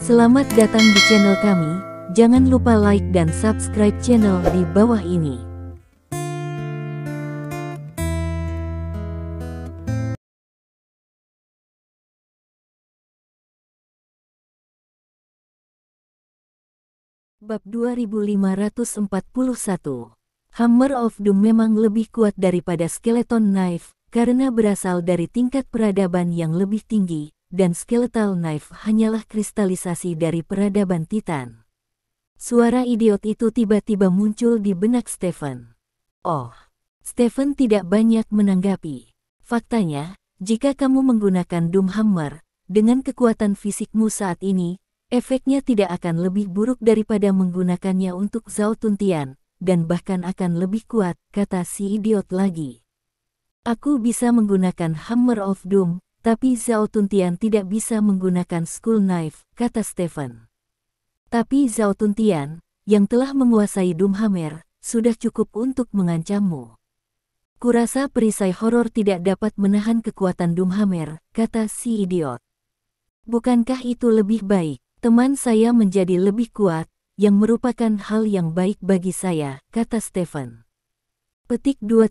Selamat datang di channel kami, jangan lupa like dan subscribe channel di bawah ini. Bab 2541. Hammer of Doom memang lebih kuat daripada Skeleton Knife, karena berasal dari tingkat peradaban yang lebih tinggi, dan Skeletal Knife hanyalah kristalisasi dari peradaban Titan. Suara idiot itu tiba-tiba muncul di benak Stephen. Oh, Stephen tidak banyak menanggapi. Faktanya, jika kamu menggunakan Doom Hammer, dengan kekuatan fisikmu saat ini, efeknya tidak akan lebih buruk daripada menggunakannya untuk Zhao Tuntian, dan bahkan akan lebih kuat, kata si idiot lagi. Aku bisa menggunakan Hammer of Doom, tapi Zhao Tuntian tidak bisa menggunakan Skull Knife, kata Stephen. Tapi Zhao Tuntian, yang telah menguasai Doom Hammer, sudah cukup untuk mengancammu. Kurasa perisai horor tidak dapat menahan kekuatan Doom Hammer, kata si idiot. Bukankah itu lebih baik? Teman saya menjadi lebih kuat, yang merupakan hal yang baik bagi saya, kata Stephen. Petik 2.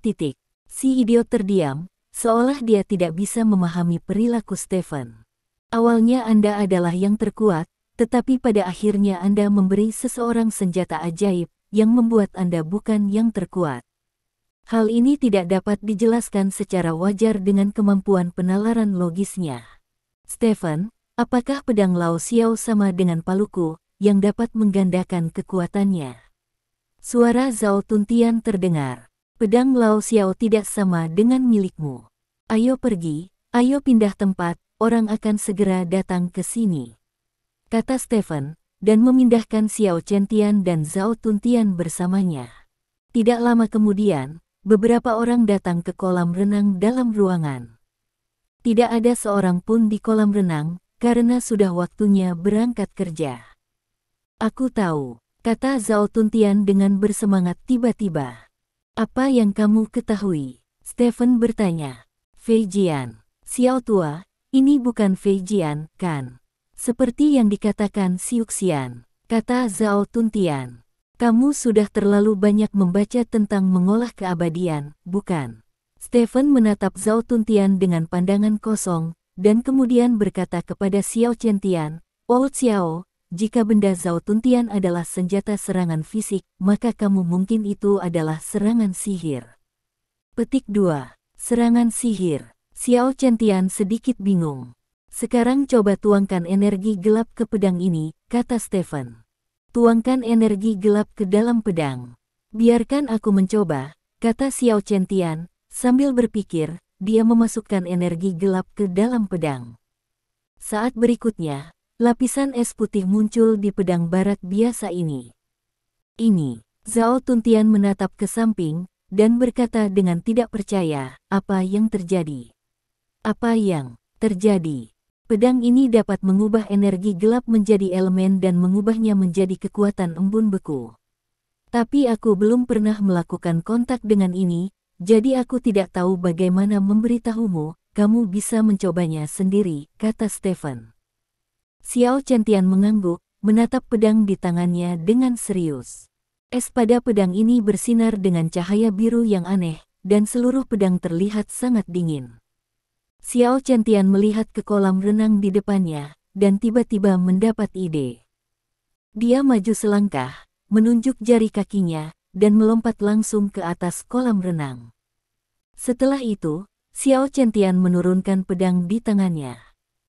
Si idiot terdiam, seolah dia tidak bisa memahami perilaku Stephen. Awalnya Anda adalah yang terkuat, tetapi pada akhirnya Anda memberi seseorang senjata ajaib, yang membuat Anda bukan yang terkuat. Hal ini tidak dapat dijelaskan secara wajar dengan kemampuan penalaran logisnya. Stephen, apakah pedang Lao Xiao sama dengan paluku, yang dapat menggandakan kekuatannya? Suara Zhao Tuntian terdengar. Pedang Lao Xiao tidak sama dengan milikmu. Ayo pergi, ayo pindah tempat, orang akan segera datang ke sini, kata Stephen, dan memindahkan Xiao Chentian dan Zhao Tuntian bersamanya. Tidak lama kemudian, beberapa orang datang ke kolam renang dalam ruangan. Tidak ada seorang pun di kolam renang, karena sudah waktunya berangkat kerja. Aku tahu, kata Zhao Tuntian dengan bersemangat tiba-tiba. Apa yang kamu ketahui? Stephen bertanya. Fei Jian. Xiao tua, ini bukan Fei Jian, kan? Seperti yang dikatakan Xiuxian, kata Zhao Tuntian. Kamu sudah terlalu banyak membaca tentang mengolah keabadian, bukan? Stephen menatap Zhao Tuntian dengan pandangan kosong, dan kemudian berkata kepada Xiao Chentian, Old Xiao, jika benda Zhao Tuntian adalah senjata serangan fisik, maka kamu mungkin itu adalah serangan sihir. Petik 2. Serangan sihir. Xiao Chentian sedikit bingung. Sekarang coba tuangkan energi gelap ke pedang ini, kata Stephen. Tuangkan energi gelap ke dalam pedang. Biarkan aku mencoba, kata Xiao Chentian, sambil berpikir, dia memasukkan energi gelap ke dalam pedang. Saat berikutnya, lapisan es putih muncul di pedang barat biasa ini. Zhao Tuntian menatap ke samping, dan berkata dengan tidak percaya, apa yang terjadi? Apa yang terjadi? Pedang ini dapat mengubah energi gelap menjadi elemen dan mengubahnya menjadi kekuatan embun beku. Tapi aku belum pernah melakukan kontak dengan ini, jadi aku tidak tahu bagaimana memberitahumu, kamu bisa mencobanya sendiri, kata Stephen. Xiao Chentian mengangguk, menatap pedang di tangannya dengan serius. Es pada pedang ini bersinar dengan cahaya biru yang aneh, dan seluruh pedang terlihat sangat dingin. Xiao Chentian melihat ke kolam renang di depannya, dan tiba-tiba mendapat ide. Dia maju selangkah, menunjuk jari kakinya, dan melompat langsung ke atas kolam renang. Setelah itu, Xiao Chentian menurunkan pedang di tangannya.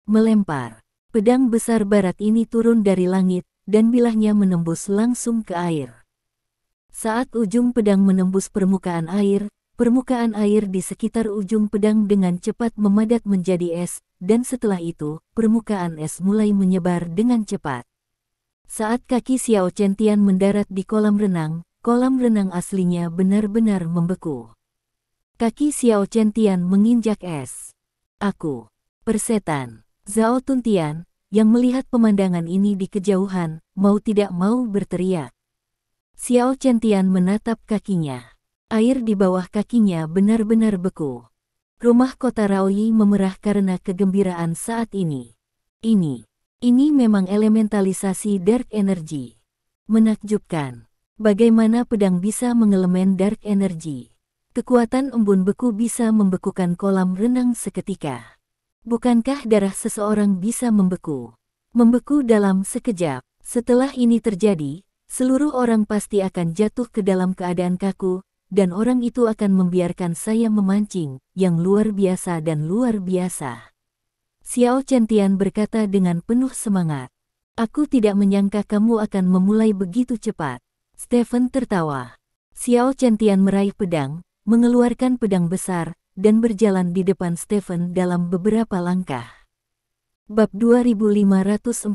Melempar. Pedang besar barat ini turun dari langit, dan bilahnya menembus langsung ke air. Saat ujung pedang menembus permukaan air di sekitar ujung pedang dengan cepat memadat menjadi es, dan setelah itu, permukaan es mulai menyebar dengan cepat. Saat kaki Xiao Chentian mendarat di kolam renang aslinya benar-benar membeku. Kaki Xiao Chentian menginjak es. Aku, persetan. Zhao Tuntian, yang melihat pemandangan ini di kejauhan, mau tidak mau berteriak. Xiao Chentian menatap kakinya. Air di bawah kakinya benar-benar beku. Rumah kota Raoyi memerah karena kegembiraan saat ini. Ini memang elementalisasi dark energy. Menakjubkan. Bagaimana pedang bisa mengelemen dark energy? Kekuatan embun beku bisa membekukan kolam renang seketika. Bukankah darah seseorang bisa membeku? Membeku dalam sekejap. Setelah ini terjadi, seluruh orang pasti akan jatuh ke dalam keadaan kaku, dan orang itu akan membiarkan saya memancing, yang luar biasa dan luar biasa. Xiao Chen berkata dengan penuh semangat. Aku tidak menyangka kamu akan memulai begitu cepat. Stephen tertawa. Xiao Chen meraih pedang, mengeluarkan pedang besar, dan berjalan di depan Stephen dalam beberapa langkah. Bab 2542.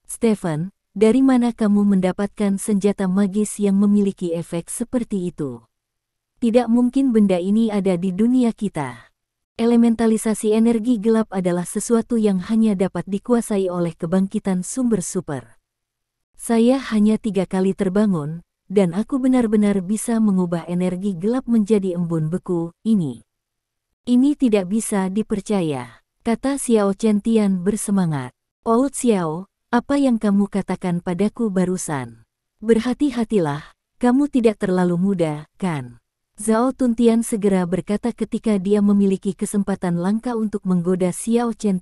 Stephen, dari mana kamu mendapatkan senjata magis yang memiliki efek seperti itu? Tidak mungkin benda ini ada di dunia kita. Elementalisasi energi gelap adalah sesuatu yang hanya dapat dikuasai oleh kebangkitan sumber super. Saya hanya 3 kali terbangun, dan aku benar-benar bisa mengubah energi gelap menjadi embun beku, ini. Ini tidak bisa dipercaya, kata Xiao Chen bersemangat. Old Xiao, apa yang kamu katakan padaku barusan? Berhati-hatilah, kamu tidak terlalu muda, kan? Zhao Tuntian segera berkata ketika dia memiliki kesempatan langka untuk menggoda Xiao Chen.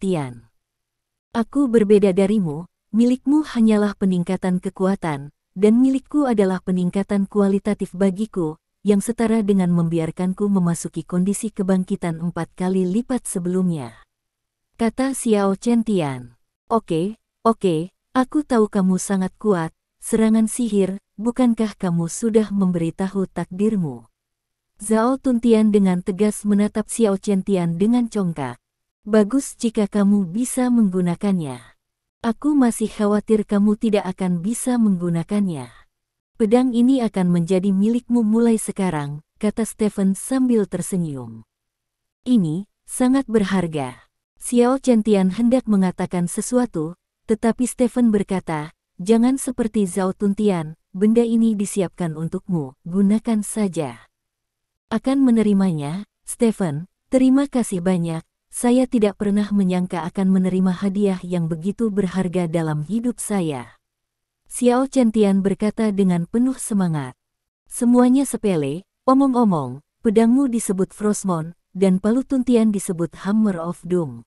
Aku berbeda darimu, milikmu hanyalah peningkatan kekuatan, dan milikku adalah peningkatan kualitatif bagiku, yang setara dengan membiarkanku memasuki kondisi kebangkitan 4 kali lipat sebelumnya. Kata Xiao Chen. Oke, aku tahu kamu sangat kuat, serangan sihir, bukankah kamu sudah memberitahu takdirmu? Zhao Tuntian dengan tegas menatap Xiao Chen dengan congkak. Bagus jika kamu bisa menggunakannya. Aku masih khawatir kamu tidak akan bisa menggunakannya. Pedang ini akan menjadi milikmu mulai sekarang, kata Stephen sambil tersenyum. Ini sangat berharga. Xiao Chen hendak mengatakan sesuatu, tetapi Stephen berkata, jangan seperti Zhao Tuntian, benda ini disiapkan untukmu, gunakan saja. Akan menerimanya, Stephen, terima kasih banyak, saya tidak pernah menyangka akan menerima hadiah yang begitu berharga dalam hidup saya. Xiao Chen berkata dengan penuh semangat. Semuanya sepele, omong-omong, pedangmu disebut Frostmourne, dan palu Tuntian disebut Hammer of Doom.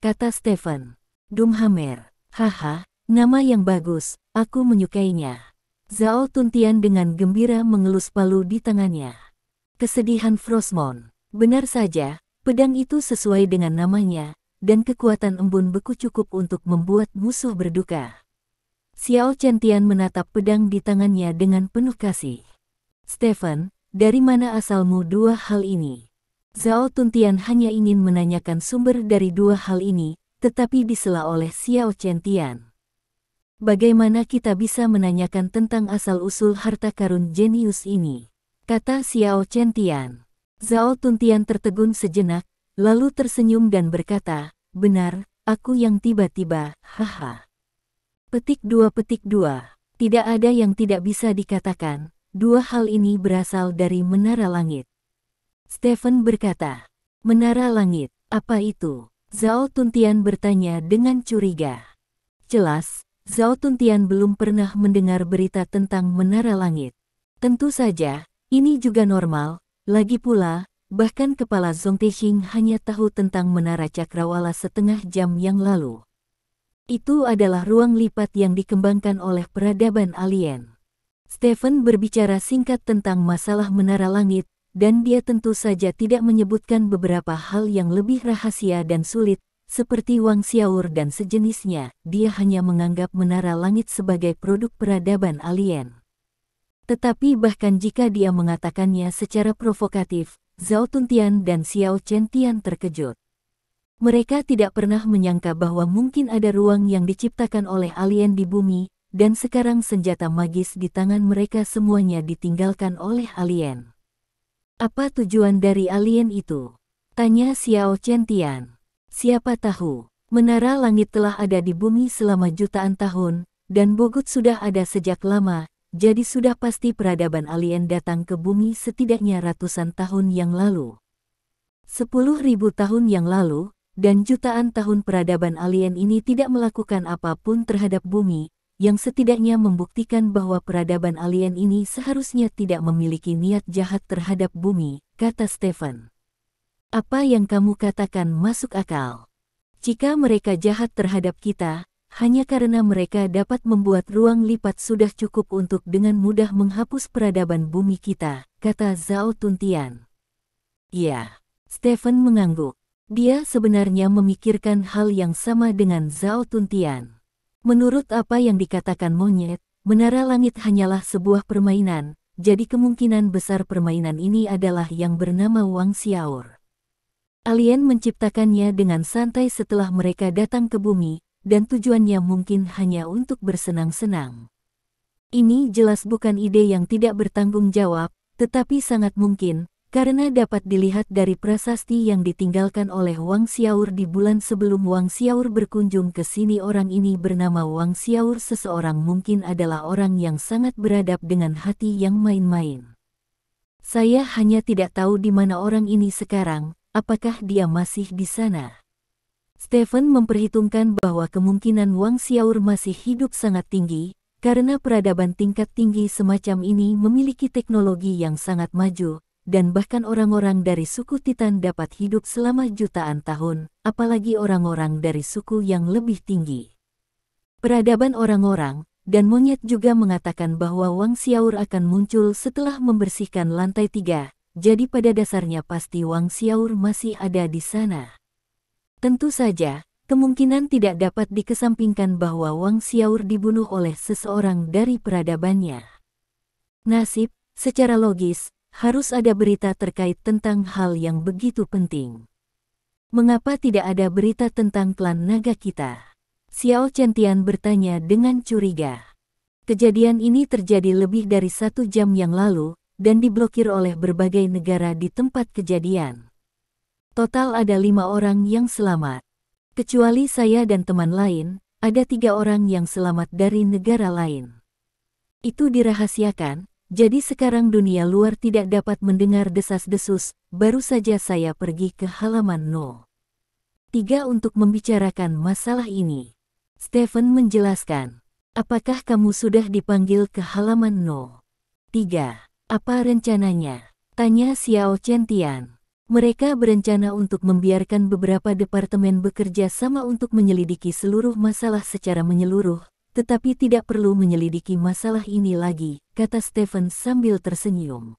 Kata Stephen. Doomhammer, haha, nama yang bagus, aku menyukainya. Zhao Tuntian dengan gembira mengelus palu di tangannya. Kesedihan Frostmourne. Benar saja, pedang itu sesuai dengan namanya, dan kekuatan embun beku cukup untuk membuat musuh berduka. Xiao Chen menatap pedang di tangannya dengan penuh kasih. Stephen, dari mana asalmu dua hal ini? Zhao Tuntian hanya ingin menanyakan sumber dari dua hal ini, tetapi disela oleh Xiao Chen. Bagaimana kita bisa menanyakan tentang asal-usul harta karun jenius ini? Kata Xiao Chen. Zhao Tuntian tertegun sejenak, lalu tersenyum dan berkata, benar, aku yang tiba-tiba, haha. Petik 2. Tidak ada yang tidak bisa dikatakan, dua hal ini berasal dari menara langit. Stephen berkata, menara langit, apa itu? Zhao Tuntian bertanya dengan curiga. Jelas, Zhao Tuntian belum pernah mendengar berita tentang menara langit. Tentu saja, ini juga normal, lagi pula, bahkan kepala Zhong Teixing hanya tahu tentang menara cakrawala setengah jam yang lalu. Itu adalah ruang lipat yang dikembangkan oleh peradaban alien. Stephen berbicara singkat tentang masalah menara langit, dan dia tentu saja tidak menyebutkan beberapa hal yang lebih rahasia dan sulit, seperti Wang Xiaor dan sejenisnya. Dia hanya menganggap menara langit sebagai produk peradaban alien. Tetapi bahkan jika dia mengatakannya secara provokatif, Zhao Tuntian dan Xiao Chen terkejut. Mereka tidak pernah menyangka bahwa mungkin ada ruang yang diciptakan oleh alien di bumi, dan sekarang senjata magis di tangan mereka semuanya ditinggalkan oleh alien. Apa tujuan dari alien itu? Tanya Xiao Chen. Siapa tahu, menara langit telah ada di bumi selama jutaan tahun, dan Bogut sudah ada sejak lama. Jadi sudah pasti peradaban alien datang ke bumi setidaknya ratusan tahun yang lalu. 10.000 tahun yang lalu, dan jutaan tahun peradaban alien ini tidak melakukan apapun terhadap bumi, yang setidaknya membuktikan bahwa peradaban alien ini seharusnya tidak memiliki niat jahat terhadap bumi, kata Stephen. Apa yang kamu katakan masuk akal. Jika mereka jahat terhadap kita, hanya karena mereka dapat membuat ruang lipat sudah cukup untuk dengan mudah menghapus peradaban bumi kita, kata Zhao Tuntian. Ya, Stephen mengangguk. Dia sebenarnya memikirkan hal yang sama dengan Zhao Tuntian. Menurut apa yang dikatakan monyet, menara langit hanyalah sebuah permainan, jadi kemungkinan besar permainan ini adalah yang bernama Wang Xiaor. Alien menciptakannya dengan santai setelah mereka datang ke bumi, dan tujuannya mungkin hanya untuk bersenang-senang. Ini jelas bukan ide yang tidak bertanggung jawab, tetapi sangat mungkin, karena dapat dilihat dari prasasti yang ditinggalkan oleh Wang Xiaor di bulan sebelum Wang Xiaor berkunjung ke sini. Orang ini bernama Wang Xiaor. Seseorang mungkin adalah orang yang sangat beradab dengan hati yang main-main. Saya hanya tidak tahu di mana orang ini sekarang, apakah dia masih di sana. Stephen memperhitungkan bahwa kemungkinan Wang Xiaor masih hidup sangat tinggi, karena peradaban tingkat tinggi semacam ini memiliki teknologi yang sangat maju, dan bahkan orang-orang dari suku Titan dapat hidup selama jutaan tahun, apalagi orang-orang dari suku yang lebih tinggi. Peradaban orang-orang, dan monyet juga mengatakan bahwa Wang Xiaor akan muncul setelah membersihkan lantai 3, jadi pada dasarnya pasti Wang Xiaor masih ada di sana. Tentu saja, kemungkinan tidak dapat dikesampingkan bahwa Wang Xiaor dibunuh oleh seseorang dari peradabannya. Nasib, secara logis, harus ada berita terkait tentang hal yang begitu penting. Mengapa tidak ada berita tentang klan naga kita? Xiao Chentian bertanya dengan curiga. Kejadian ini terjadi lebih dari 1 jam yang lalu, dan diblokir oleh berbagai negara di tempat kejadian. Total ada 5 orang yang selamat. Kecuali saya dan teman lain, ada 3 orang yang selamat dari negara lain. Itu dirahasiakan. Jadi sekarang dunia luar tidak dapat mendengar desas-desus, baru saja saya pergi ke halaman No. 3 untuk membicarakan masalah ini. Stephen menjelaskan. Apakah kamu sudah dipanggil ke halaman No. 3? Apa rencananya? Tanya Xiao Chentian. Mereka berencana untuk membiarkan beberapa departemen bekerja sama untuk menyelidiki seluruh masalah secara menyeluruh, tetapi tidak perlu menyelidiki masalah ini lagi, kata Stephen sambil tersenyum.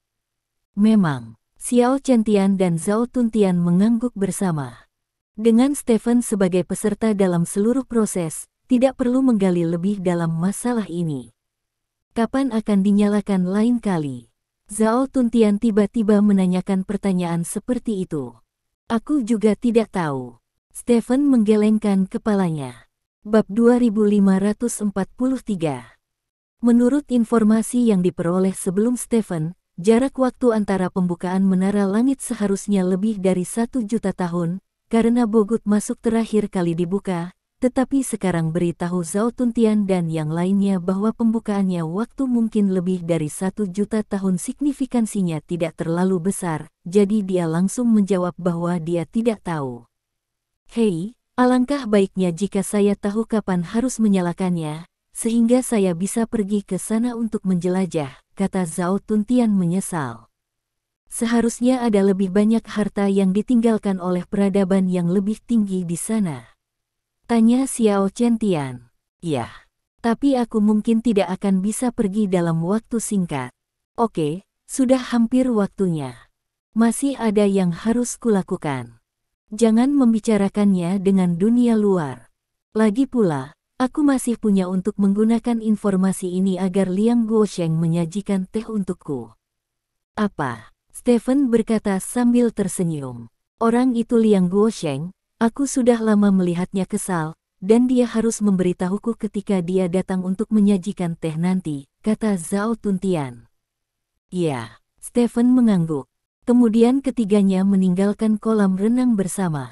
Memang, Xiao Chentian dan Zhao Tuntian mengangguk bersama. Dengan Stephen sebagai peserta dalam seluruh proses, tidak perlu menggali lebih dalam masalah ini. Kapan akan dinyalakan lain kali? Zhao Tuntian tiba-tiba menanyakan pertanyaan seperti itu. Aku juga tidak tahu. Stephen menggelengkan kepalanya. Bab 2543. Menurut informasi yang diperoleh sebelum Stephen, jarak waktu antara pembukaan menara langit seharusnya lebih dari 1 juta tahun, karena Bogut masuk terakhir kali dibuka, tetapi sekarang beritahu Zhao Tuntian dan yang lainnya bahwa pembukaannya waktu mungkin lebih dari 1 juta tahun. Signifikansinya tidak terlalu besar, jadi dia langsung menjawab bahwa dia tidak tahu. Hei, alangkah baiknya jika saya tahu kapan harus menyalakannya, sehingga saya bisa pergi ke sana untuk menjelajah, kata Zhao Tuntian menyesal. Seharusnya ada lebih banyak harta yang ditinggalkan oleh peradaban yang lebih tinggi di sana. Tanya Xiao Chentian. Ya, tapi aku mungkin tidak akan bisa pergi dalam waktu singkat. Oke, sudah hampir waktunya. Masih ada yang harus kulakukan. Jangan membicarakannya dengan dunia luar. Lagi pula, aku masih punya untuk menggunakan informasi ini agar Liang Guosheng menyajikan teh untukku. Apa? Stephen berkata sambil tersenyum. Orang itu Liang Guosheng, aku sudah lama melihatnya kesal, dan dia harus memberitahuku ketika dia datang untuk menyajikan teh nanti, kata Zhao Tuntian. Ya, Stephen mengangguk. Kemudian ketiganya meninggalkan kolam renang bersama.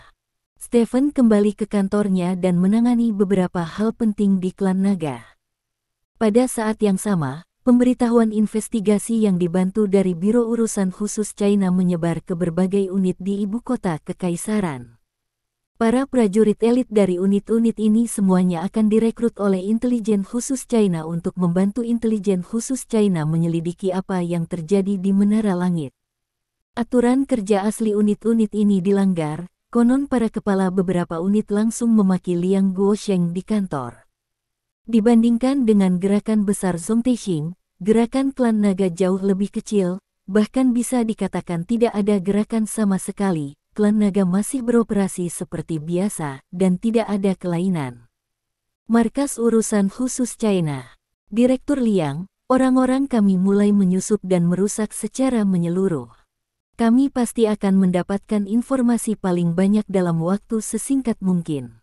Stephen kembali ke kantornya dan menangani beberapa hal penting di klan naga. Pada saat yang sama, pemberitahuan investigasi yang dibantu dari Biro Urusan Khusus China menyebar ke berbagai unit di ibu kota kekaisaran. Para prajurit elit dari unit-unit ini semuanya akan direkrut oleh intelijen khusus China untuk membantu intelijen khusus China menyelidiki apa yang terjadi di Menara Langit. Aturan kerja asli unit-unit ini dilanggar, konon para kepala beberapa unit langsung memaki Liang Guosheng di kantor. Dibandingkan dengan gerakan besar Zongteixing, gerakan klan naga jauh lebih kecil, bahkan bisa dikatakan tidak ada gerakan sama sekali. Klan naga masih beroperasi seperti biasa dan tidak ada kelainan. Markas Urusan Khusus China. Direktur Liang, orang-orang kami mulai menyusup dan merusak secara menyeluruh. Kami pasti akan mendapatkan informasi paling banyak dalam waktu sesingkat mungkin.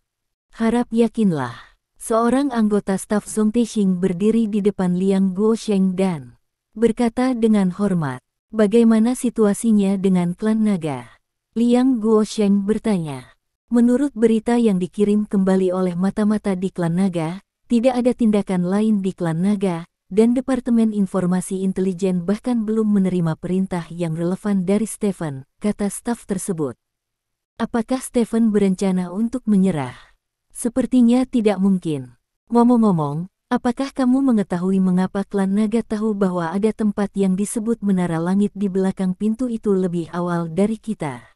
Harap yakinlah. Seorang anggota staf Zongteixing berdiri di depan Liang Guosheng dan berkata dengan hormat, "Bagaimana situasinya dengan klan naga?" Liang Guosheng bertanya. Menurut berita yang dikirim kembali oleh mata-mata di klan naga, tidak ada tindakan lain di klan naga, dan Departemen Informasi Intelijen bahkan belum menerima perintah yang relevan dari Stephen, kata staf tersebut. Apakah Stephen berencana untuk menyerah? Sepertinya tidak mungkin. Ngomong-ngomong, apakah kamu mengetahui mengapa klan naga tahu bahwa ada tempat yang disebut Menara Langit di belakang pintu itu lebih awal dari kita?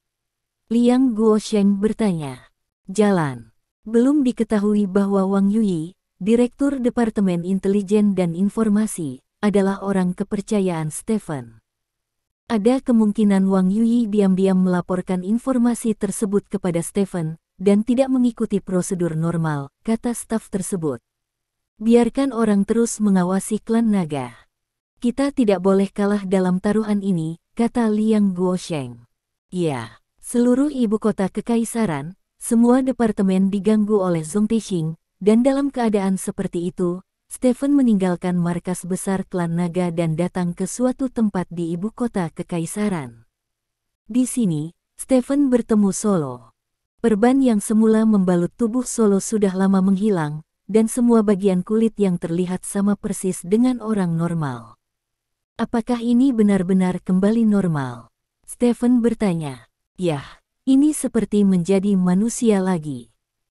Liang Guosheng bertanya. Jalan. Belum diketahui bahwa Wang Yuyi, Direktur Departemen Intelijen dan Informasi, adalah orang kepercayaan Stephen. Ada kemungkinan Wang Yuyi diam-diam melaporkan informasi tersebut kepada Stephen, dan tidak mengikuti prosedur normal, kata staf tersebut. Biarkan orang terus mengawasi klan naga. Kita tidak boleh kalah dalam taruhan ini, kata Liang Guosheng. Ya. Seluruh ibu kota kekaisaran, semua departemen diganggu oleh Zongteixing, dan dalam keadaan seperti itu, Stephen meninggalkan markas besar klan naga dan datang ke suatu tempat di ibu kota kekaisaran. Di sini, Stephen bertemu Solo. Perban yang semula membalut tubuh Solo sudah lama menghilang, dan semua bagian kulit yang terlihat sama persis dengan orang normal. Apakah ini benar-benar kembali normal? Stephen bertanya. Yah, ini seperti menjadi manusia lagi.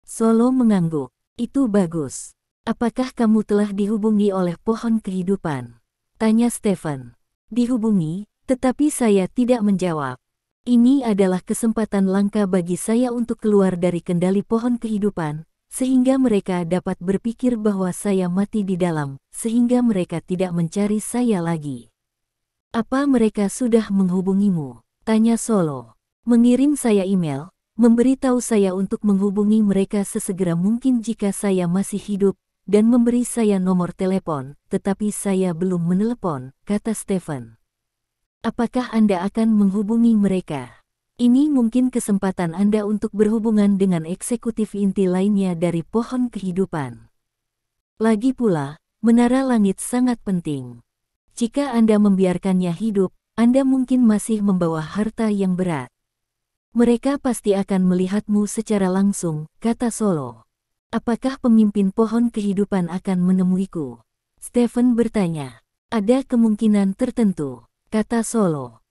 Solo mengangguk. Itu bagus. Apakah kamu telah dihubungi oleh pohon kehidupan? Tanya Stephen. Dihubungi, tetapi saya tidak menjawab. Ini adalah kesempatan langka bagi saya untuk keluar dari kendali pohon kehidupan, sehingga mereka dapat berpikir bahwa saya mati di dalam, sehingga mereka tidak mencari saya lagi. Apa mereka sudah menghubungimu? Tanya Solo. Mengirim saya email, memberitahu saya untuk menghubungi mereka sesegera mungkin jika saya masih hidup, dan memberi saya nomor telepon, tetapi saya belum menelepon, kata Stephen. Apakah Anda akan menghubungi mereka? Ini mungkin kesempatan Anda untuk berhubungan dengan eksekutif inti lainnya dari pohon kehidupan. Lagi pula, Menara Langit sangat penting. Jika Anda membiarkannya hidup, Anda mungkin masih membawa harta yang berat. Mereka pasti akan melihatmu secara langsung, kata Solo. Apakah pemimpin pohon kehidupan akan menemuiku? Stephen bertanya. Ada kemungkinan tertentu, kata Solo.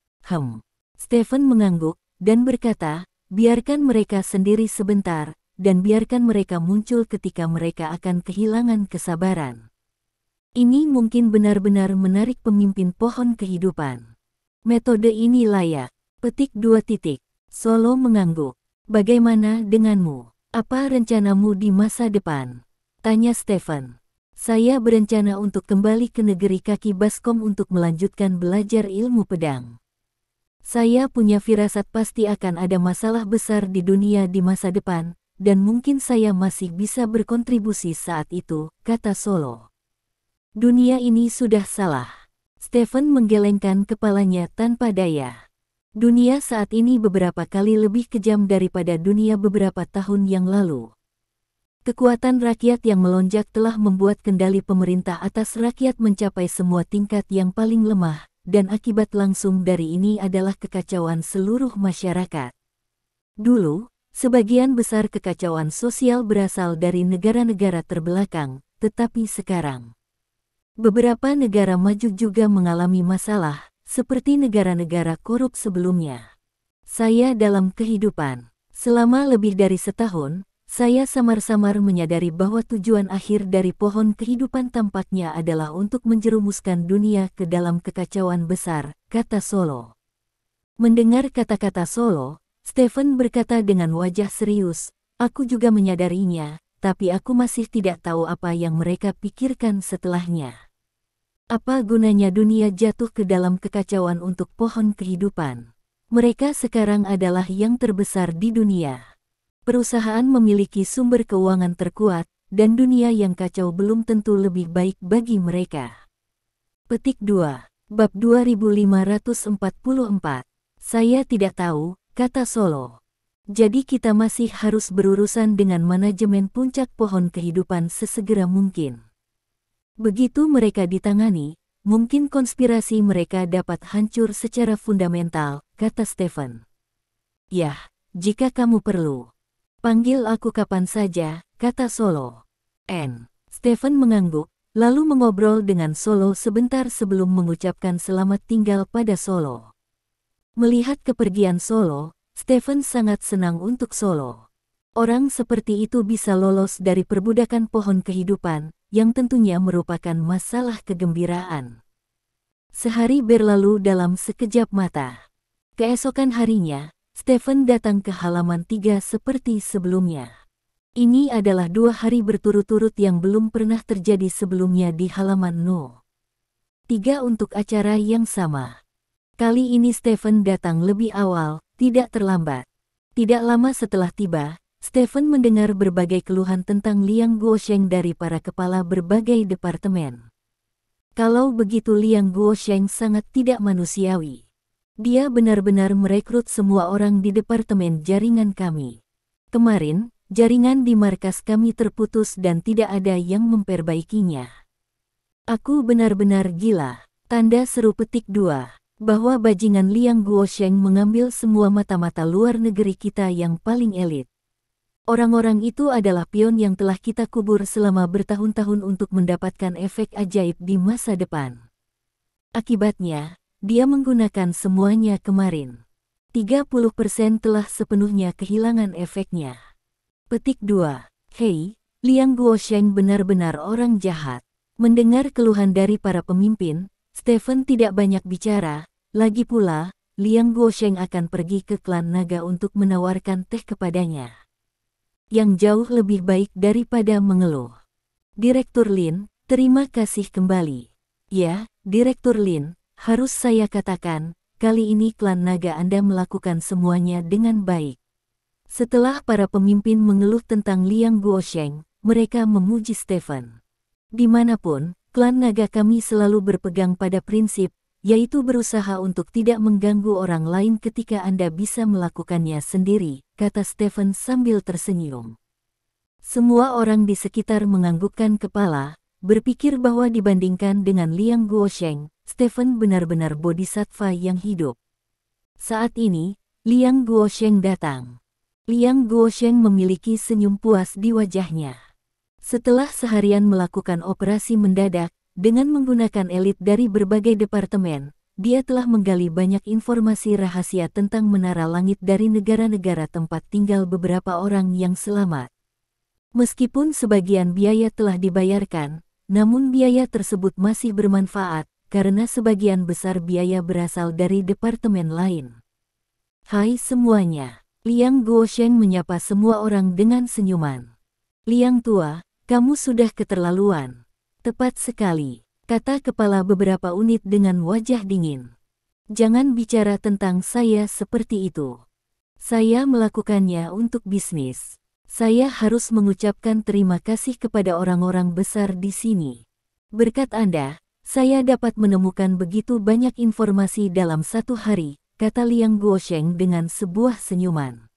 Stephen mengangguk, dan berkata, biarkan mereka sendiri sebentar, dan biarkan mereka muncul ketika mereka akan kehilangan kesabaran. Ini mungkin benar-benar menarik pemimpin pohon kehidupan. Metode ini layak. Petik 2 titik. Solo mengangguk. Bagaimana denganmu? Apa rencanamu di masa depan? Tanya Stephen. Saya berencana untuk kembali ke negeri kaki baskom untuk melanjutkan belajar ilmu pedang. Saya punya firasat pasti akan ada masalah besar di dunia di masa depan, dan mungkin saya masih bisa berkontribusi saat itu, kata Solo. Dunia ini sudah salah. Stephen menggelengkan kepalanya tanpa daya. Dunia saat ini beberapa kali lebih kejam daripada dunia beberapa tahun yang lalu. Kekuatan rakyat yang melonjak telah membuat kendali pemerintah atas rakyat mencapai semua tingkat yang paling lemah, dan akibat langsung dari ini adalah kekacauan seluruh masyarakat. Dulu, sebagian besar kekacauan sosial berasal dari negara-negara terbelakang, tetapi sekarang, beberapa negara maju juga mengalami masalah, seperti negara-negara korup sebelumnya. Saya dalam kehidupan. Selama lebih dari setahun, saya samar-samar menyadari bahwa tujuan akhir dari pohon kehidupan tampaknya adalah untuk menjerumuskan dunia ke dalam kekacauan besar, kata Solo. Mendengar kata-kata Solo, Stephen berkata dengan wajah serius, aku juga menyadarinya, tapi aku masih tidak tahu apa yang mereka pikirkan setelahnya. Apa gunanya dunia jatuh ke dalam kekacauan untuk pohon kehidupan? Mereka sekarang adalah yang terbesar di dunia. Perusahaan memiliki sumber keuangan terkuat, dan dunia yang kacau belum tentu lebih baik bagi mereka. Petik 2. Bab 2544. Saya tidak tahu, kata Solo. Jadi kita masih harus berurusan dengan manajemen puncak pohon kehidupan sesegera mungkin. Begitu mereka ditangani, mungkin konspirasi mereka dapat hancur secara fundamental, kata Stephen. Yah, jika kamu perlu. Panggil aku kapan saja, kata Solo. Stephen mengangguk, lalu mengobrol dengan Solo sebentar sebelum mengucapkan selamat tinggal pada Solo. Melihat kepergian Solo, Stephen sangat senang untuk Solo. Orang seperti itu bisa lolos dari perbudakan pohon kehidupan, yang tentunya merupakan masalah kegembiraan. Sehari berlalu dalam sekejap mata. Keesokan harinya, Stephen datang ke halaman 3 seperti sebelumnya. Ini adalah 2 hari berturut-turut yang belum pernah terjadi sebelumnya di halaman No. 3 untuk acara yang sama. Kali ini Stephen datang lebih awal, tidak terlambat. Tidak lama setelah tiba, Stephen mendengar berbagai keluhan tentang Liang Guosheng dari para kepala berbagai departemen. Kalau begitu Liang Guosheng sangat tidak manusiawi. Dia benar-benar merekrut semua orang di departemen jaringan kami. Kemarin, jaringan di markas kami terputus dan tidak ada yang memperbaikinya. Aku benar-benar gila. Tanda seru petik 2. Bahwa bajingan Liang Guosheng mengambil semua mata-mata luar negeri kita yang paling elit. Orang-orang itu adalah pion yang telah kita kubur selama bertahun-tahun untuk mendapatkan efek ajaib di masa depan. Akibatnya, dia menggunakan semuanya kemarin. 30% telah sepenuhnya kehilangan efeknya. Petik 2. Hei, Liang Guosheng benar-benar orang jahat. Mendengar keluhan dari para pemimpin, Stephen tidak banyak bicara. Lagi pula, Liang Guosheng akan pergi ke klan naga untuk menawarkan teh kepadanya. Yang jauh lebih baik daripada mengeluh. Direktur Lin, terima kasih kembali. Ya, Direktur Lin. Harus saya katakan, kali ini klan naga Anda melakukan semuanya dengan baik. Setelah para pemimpin mengeluh tentang Liang Guosheng, mereka memuji Stephen. Dimanapun, klan naga kami selalu berpegang pada prinsip, yaitu berusaha untuk tidak mengganggu orang lain ketika Anda bisa melakukannya sendiri, kata Stephen sambil tersenyum. Semua orang di sekitar menganggukkan kepala, berpikir bahwa dibandingkan dengan Liang Guosheng, Stephen benar-benar bodhisattva yang hidup. Saat ini, Liang Guosheng datang. Liang Guosheng memiliki senyum puas di wajahnya. Setelah seharian melakukan operasi mendadak, dengan menggunakan elit dari berbagai departemen, dia telah menggali banyak informasi rahasia tentang menara langit dari negara-negara tempat tinggal beberapa orang yang selamat. Meskipun sebagian biaya telah dibayarkan, namun biaya tersebut masih bermanfaat, karena sebagian besar biaya berasal dari departemen lain. Hai semuanya, Liang Guosheng menyapa semua orang dengan senyuman. Liang tua, kamu sudah keterlaluan. Tepat sekali, kata kepala beberapa unit dengan wajah dingin. Jangan bicara tentang saya seperti itu. Saya melakukannya untuk bisnis. Saya harus mengucapkan terima kasih kepada orang-orang besar di sini. Berkat Anda, saya dapat menemukan begitu banyak informasi dalam satu hari, kata Liang Guosheng dengan sebuah senyuman.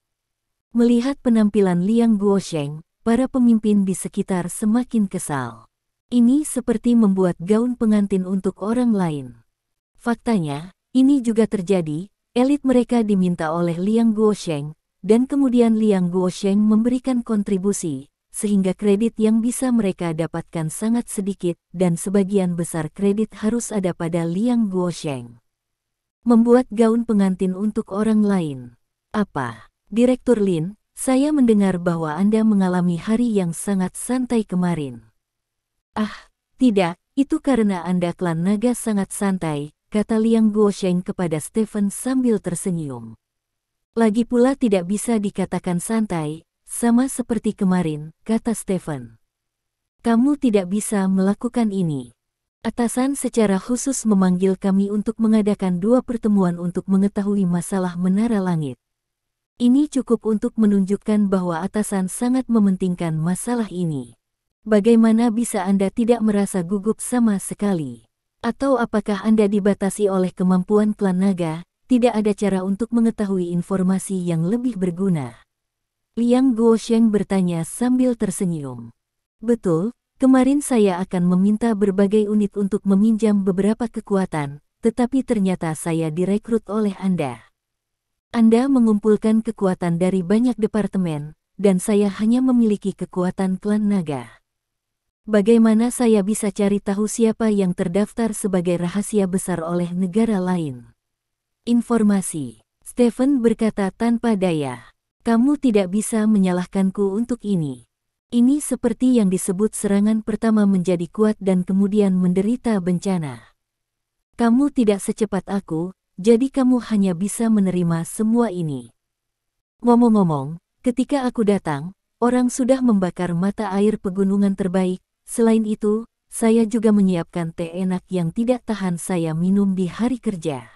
Melihat penampilan Liang Guosheng, para pemimpin di sekitar semakin kesal. Ini seperti membuat gaun pengantin untuk orang lain. Faktanya, ini juga terjadi, elit mereka diminta oleh Liang Guosheng, dan kemudian Liang Guosheng memberikan kontribusi, sehingga kredit yang bisa mereka dapatkan sangat sedikit dan sebagian besar kredit harus ada pada Liang Guosheng. Membuat gaun pengantin untuk orang lain. Apa? Direktur Lin, saya mendengar bahwa Anda mengalami hari yang sangat santai kemarin. Ah, tidak, itu karena Anda klan naga sangat santai, kata Liang Guosheng kepada Stephen sambil tersenyum. Lagi pula tidak bisa dikatakan santai, sama seperti kemarin, kata Stephen. Kamu tidak bisa melakukan ini. Atasan secara khusus memanggil kami untuk mengadakan 2 pertemuan untuk mengetahui masalah menara langit. Ini cukup untuk menunjukkan bahwa atasan sangat mementingkan masalah ini. Bagaimana bisa Anda tidak merasa gugup sama sekali? Atau apakah Anda dibatasi oleh kemampuan klan naga, tidak ada cara untuk mengetahui informasi yang lebih berguna? Liang Guosheng bertanya sambil tersenyum. Betul, kemarin saya akan meminta berbagai unit untuk meminjam beberapa kekuatan, tetapi ternyata saya direkrut oleh Anda. Anda mengumpulkan kekuatan dari banyak departemen, dan saya hanya memiliki kekuatan klan naga. Bagaimana saya bisa cari tahu siapa yang terdaftar sebagai rahasia besar oleh negara lain? Informasi. Stephen berkata tanpa daya. Kamu tidak bisa menyalahkanku untuk ini. Ini seperti yang disebut serangan pertama menjadi kuat dan kemudian menderita bencana. Kamu tidak secepat aku, jadi kamu hanya bisa menerima semua ini. Ngomong-ngomong, ketika aku datang, orang sudah membakar mata air pegunungan terbaik. Selain itu, saya juga menyiapkan teh enak yang tidak tahan saya minum di hari kerja.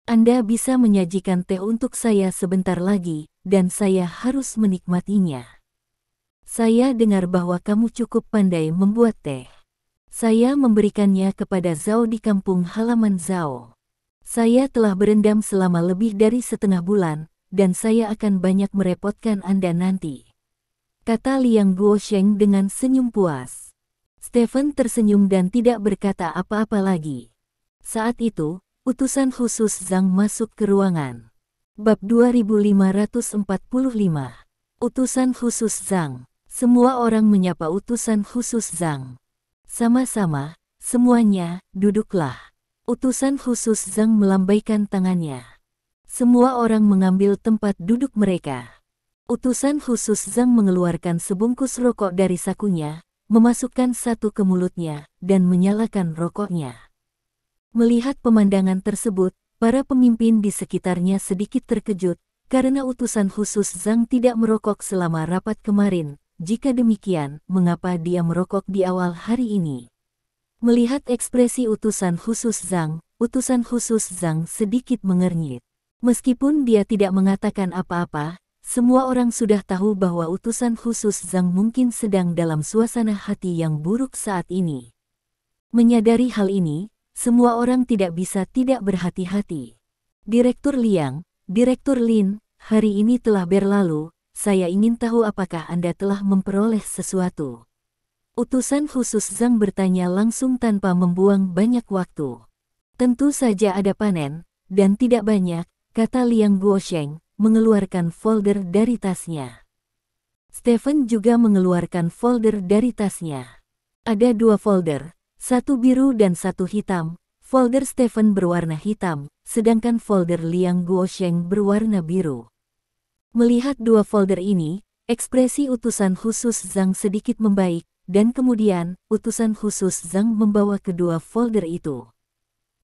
Anda bisa menyajikan teh untuk saya sebentar lagi, dan saya harus menikmatinya. Saya dengar bahwa kamu cukup pandai membuat teh. Saya memberikannya kepada Zhao di kampung halaman Zhao. Saya telah berendam selama lebih dari setengah bulan, dan saya akan banyak merepotkan Anda nanti, kata Liang Guosheng dengan senyum puas. Stephen tersenyum dan tidak berkata apa-apa lagi. Saat itu, utusan khusus Zhang masuk ke ruangan. Bab 2545. Utusan khusus Zhang. Semua orang menyapa utusan khusus Zhang. Sama-sama, semuanya, duduklah. Utusan khusus Zhang melambaikan tangannya. Semua orang mengambil tempat duduk mereka. Utusan khusus Zhang mengeluarkan sebungkus rokok dari sakunya, memasukkan satu ke mulutnya, dan menyalakan rokoknya. Melihat pemandangan tersebut, para pemimpin di sekitarnya sedikit terkejut, karena utusan khusus Zhang tidak merokok selama rapat kemarin. Jika demikian, mengapa dia merokok di awal hari ini? Melihat ekspresi utusan khusus Zhang sedikit mengernyit. Meskipun dia tidak mengatakan apa-apa, semua orang sudah tahu bahwa utusan khusus Zhang mungkin sedang dalam suasana hati yang buruk saat ini. Menyadari hal ini, semua orang tidak bisa tidak berhati-hati. Direktur Liang, Direktur Lin, hari ini telah berlalu, saya ingin tahu apakah Anda telah memperoleh sesuatu. Utusan khusus Zhang bertanya langsung tanpa membuang banyak waktu. Tentu saja ada panen, dan tidak banyak, kata Liang Guosheng, mengeluarkan folder dari tasnya. Stephen juga mengeluarkan folder dari tasnya. Ada 2 folder, satu biru dan satu hitam. Folder Stephen berwarna hitam, sedangkan folder Liang Guosheng berwarna biru. Melihat 2 folder ini, ekspresi utusan khusus Zhang sedikit membaik, dan kemudian, utusan khusus Zhang membawa kedua folder itu.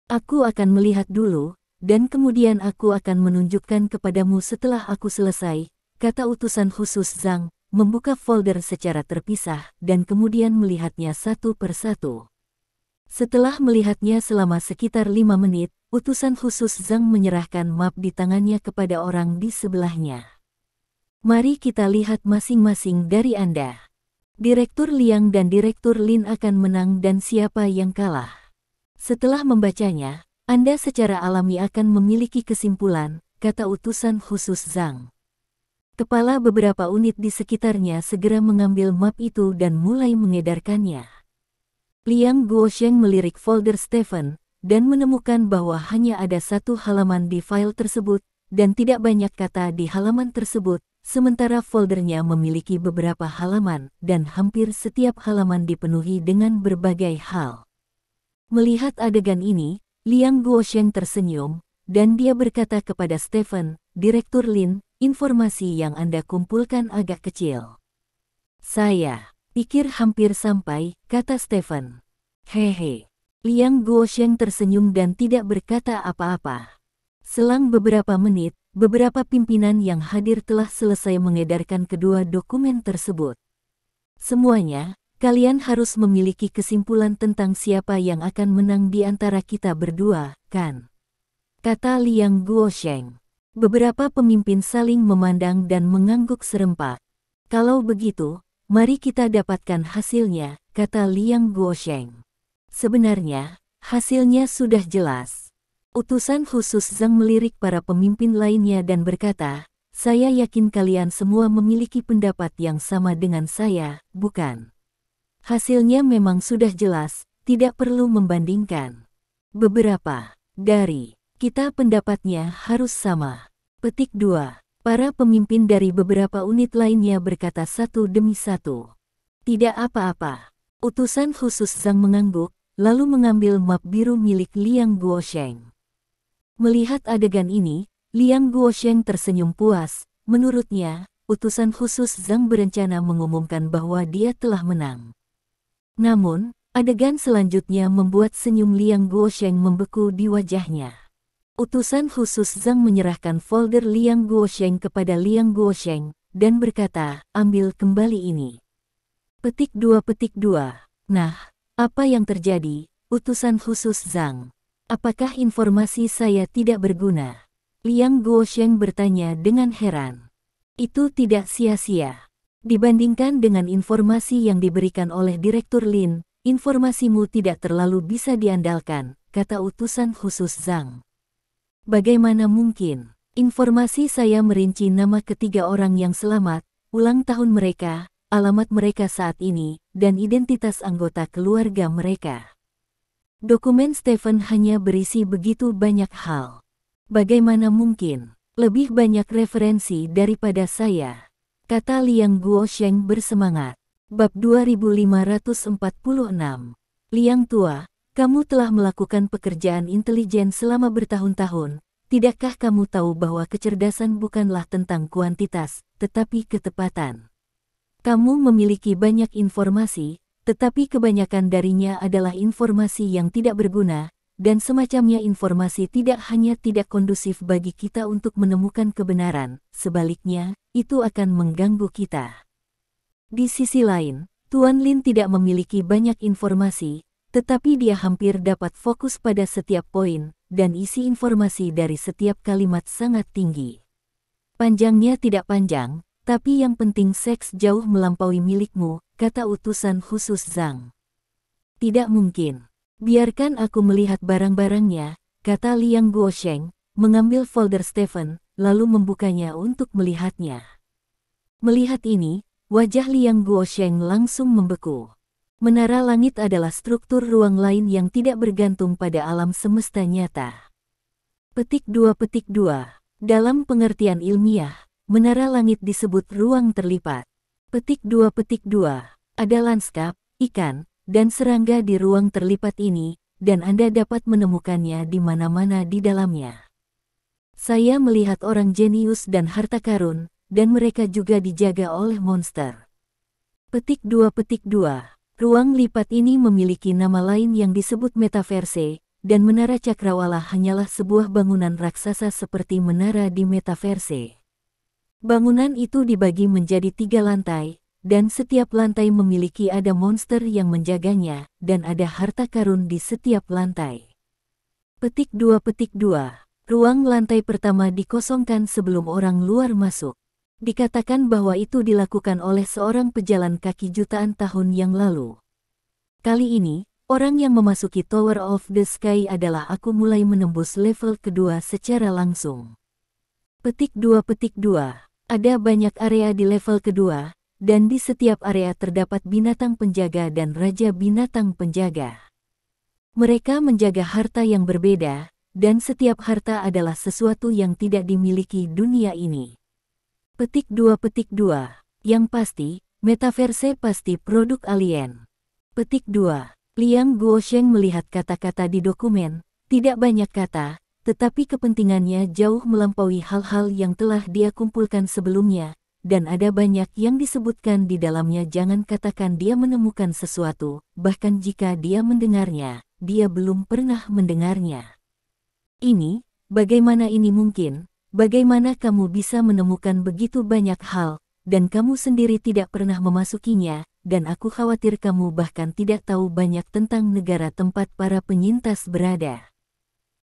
Aku akan melihat dulu, dan kemudian aku akan menunjukkan kepadamu setelah aku selesai, kata utusan khusus Zhang, membuka folder secara terpisah, dan kemudian melihatnya satu persatu. Setelah melihatnya selama sekitar 5 menit, utusan khusus Zhang menyerahkan map di tangannya kepada orang di sebelahnya. Mari kita lihat masing-masing dari Anda. Direktur Liang dan Direktur Lin akan menang dan siapa yang kalah. Setelah membacanya, Anda secara alami akan memiliki kesimpulan, kata utusan khusus Zhang. Kepala beberapa unit di sekitarnya segera mengambil map itu dan mulai mengedarkannya. Liang Guosheng melirik folder Stephen, dan menemukan bahwa hanya ada 1 halaman di file tersebut, dan tidak banyak kata di halaman tersebut. Sementara foldernya memiliki beberapa halaman, dan hampir setiap halaman dipenuhi dengan berbagai hal. Melihat adegan ini, Liang Guosheng tersenyum, dan dia berkata kepada Stephen, Direktur Lin, informasi yang Anda kumpulkan agak kecil. Saya pikir hampir sampai, kata Stephen. Hehe. Liang Guosheng tersenyum dan tidak berkata apa-apa. Selang beberapa menit, beberapa pimpinan yang hadir telah selesai mengedarkan kedua dokumen tersebut. Semuanya, kalian harus memiliki kesimpulan tentang siapa yang akan menang di antara kita berdua, kan? Kata Liang Guosheng. Beberapa pemimpin saling memandang dan mengangguk serempak. Kalau begitu, mari kita dapatkan hasilnya, kata Liang Guosheng. Sebenarnya, hasilnya sudah jelas. Utusan khusus Zhang melirik para pemimpin lainnya dan berkata, saya yakin kalian semua memiliki pendapat yang sama dengan saya, bukan? Hasilnya memang sudah jelas, tidak perlu membandingkan. Beberapa dari kita pendapatnya harus sama. Petik 2. Para pemimpin dari beberapa unit lainnya berkata satu demi satu. Tidak apa-apa. Utusan khusus Zhang mengangguk, lalu mengambil map biru milik Liang Guosheng. Melihat adegan ini, Liang Guosheng tersenyum puas. Menurutnya, utusan khusus Zhang berencana mengumumkan bahwa dia telah menang. Namun, adegan selanjutnya membuat senyum Liang Guosheng membeku di wajahnya. Utusan khusus Zhang menyerahkan folder Liang Guosheng kepada Liang Guosheng dan berkata, ambil kembali ini. Petik 2. Nah, apa yang terjadi, utusan khusus Zhang? Apakah informasi saya tidak berguna? Liang Guosheng bertanya dengan heran. Itu tidak sia-sia. Dibandingkan dengan informasi yang diberikan oleh Direktur Lin, informasimu tidak terlalu bisa diandalkan, kata utusan khusus Zhang. Bagaimana mungkin? Informasi saya merinci nama ketiga orang yang selamat, ulang tahun mereka, alamat mereka saat ini, dan identitas anggota keluarga mereka. Dokumen Stephen hanya berisi begitu banyak hal. Bagaimana mungkin? Lebih banyak referensi daripada saya, kata Liang Guosheng bersemangat. Bab 2546. Liang Tua, kamu telah melakukan pekerjaan intelijen selama bertahun-tahun. Tidakkah kamu tahu bahwa kecerdasan bukanlah tentang kuantitas, tetapi ketepatan? Kamu memiliki banyak informasi, tetapi kebanyakan darinya adalah informasi yang tidak berguna, dan semacamnya informasi tidak hanya tidak kondusif bagi kita untuk menemukan kebenaran, sebaliknya, itu akan mengganggu kita. Di sisi lain, Tuan Lin tidak memiliki banyak informasi, tetapi dia hampir dapat fokus pada setiap poin, dan isi informasi dari setiap kalimat sangat tinggi. Panjangnya tidak panjang, tapi yang penting seks jauh melampaui milikmu, kata utusan khusus Zhang. Tidak mungkin. Biarkan aku melihat barang-barangnya, kata Liang Guosheng, mengambil folder Stephen, lalu membukanya untuk melihatnya. Melihat ini, wajah Liang Guosheng langsung membeku. Menara langit adalah struktur ruang lain yang tidak bergantung pada alam semesta nyata. Petik 2. Dalam pengertian ilmiah, menara langit disebut ruang terlipat. Petik 2. Ada lanskap, ikan, dan serangga di ruang terlipat ini, dan Anda dapat menemukannya di mana-mana di dalamnya. Saya melihat orang jenius dan harta karun, dan mereka juga dijaga oleh monster. Petik 2. Ruang lipat ini memiliki nama lain yang disebut metaverse, dan menara cakrawala hanyalah sebuah bangunan raksasa seperti menara di metaverse. Bangunan itu dibagi menjadi 3 lantai, dan setiap lantai memiliki ada monster yang menjaganya, dan ada harta karun di setiap lantai. Petik 2. Ruang lantai pertama dikosongkan sebelum orang luar masuk. Dikatakan bahwa itu dilakukan oleh seorang pejalan kaki jutaan tahun yang lalu. Kali ini, orang yang memasuki Tower of the Sky adalah aku mulai menembus level kedua secara langsung. Petik 2. Ada banyak area di level kedua, dan di setiap area terdapat binatang penjaga dan raja binatang penjaga. Mereka menjaga harta yang berbeda, dan setiap harta adalah sesuatu yang tidak dimiliki dunia ini. Petik 2. Yang pasti, metaverse pasti produk alien. Petik 2. Liang Guosheng melihat kata-kata di dokumen, tidak banyak kata, tetapi kepentingannya jauh melampaui hal-hal yang telah dia kumpulkan sebelumnya, dan ada banyak yang disebutkan di dalamnya. Jangan katakan dia menemukan sesuatu, bahkan jika dia mendengarnya, dia belum pernah mendengarnya. Bagaimana ini mungkin? Bagaimana kamu bisa menemukan begitu banyak hal, dan kamu sendiri tidak pernah memasukinya, dan aku khawatir kamu bahkan tidak tahu banyak tentang negara tempat para penyintas berada.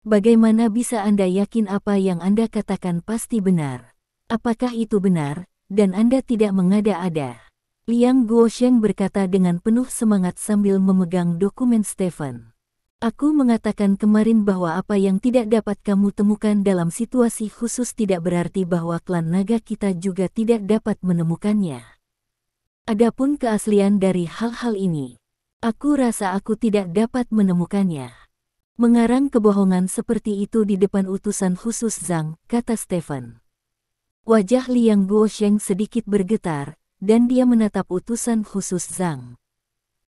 Bagaimana bisa Anda yakin apa yang Anda katakan pasti benar? Apakah itu benar, dan Anda tidak mengada-ada? Liang Guosheng berkata dengan penuh semangat sambil memegang dokumen Stephen. Aku mengatakan kemarin bahwa apa yang tidak dapat kamu temukan dalam situasi khusus tidak berarti bahwa klan naga kita juga tidak dapat menemukannya. Adapun keaslian dari hal-hal ini, aku rasa aku tidak dapat menemukannya. Mengarang kebohongan seperti itu di depan utusan khusus Zhang, kata Stephen. Wajah Liang Guosheng sedikit bergetar, dan dia menatap utusan khusus Zhang.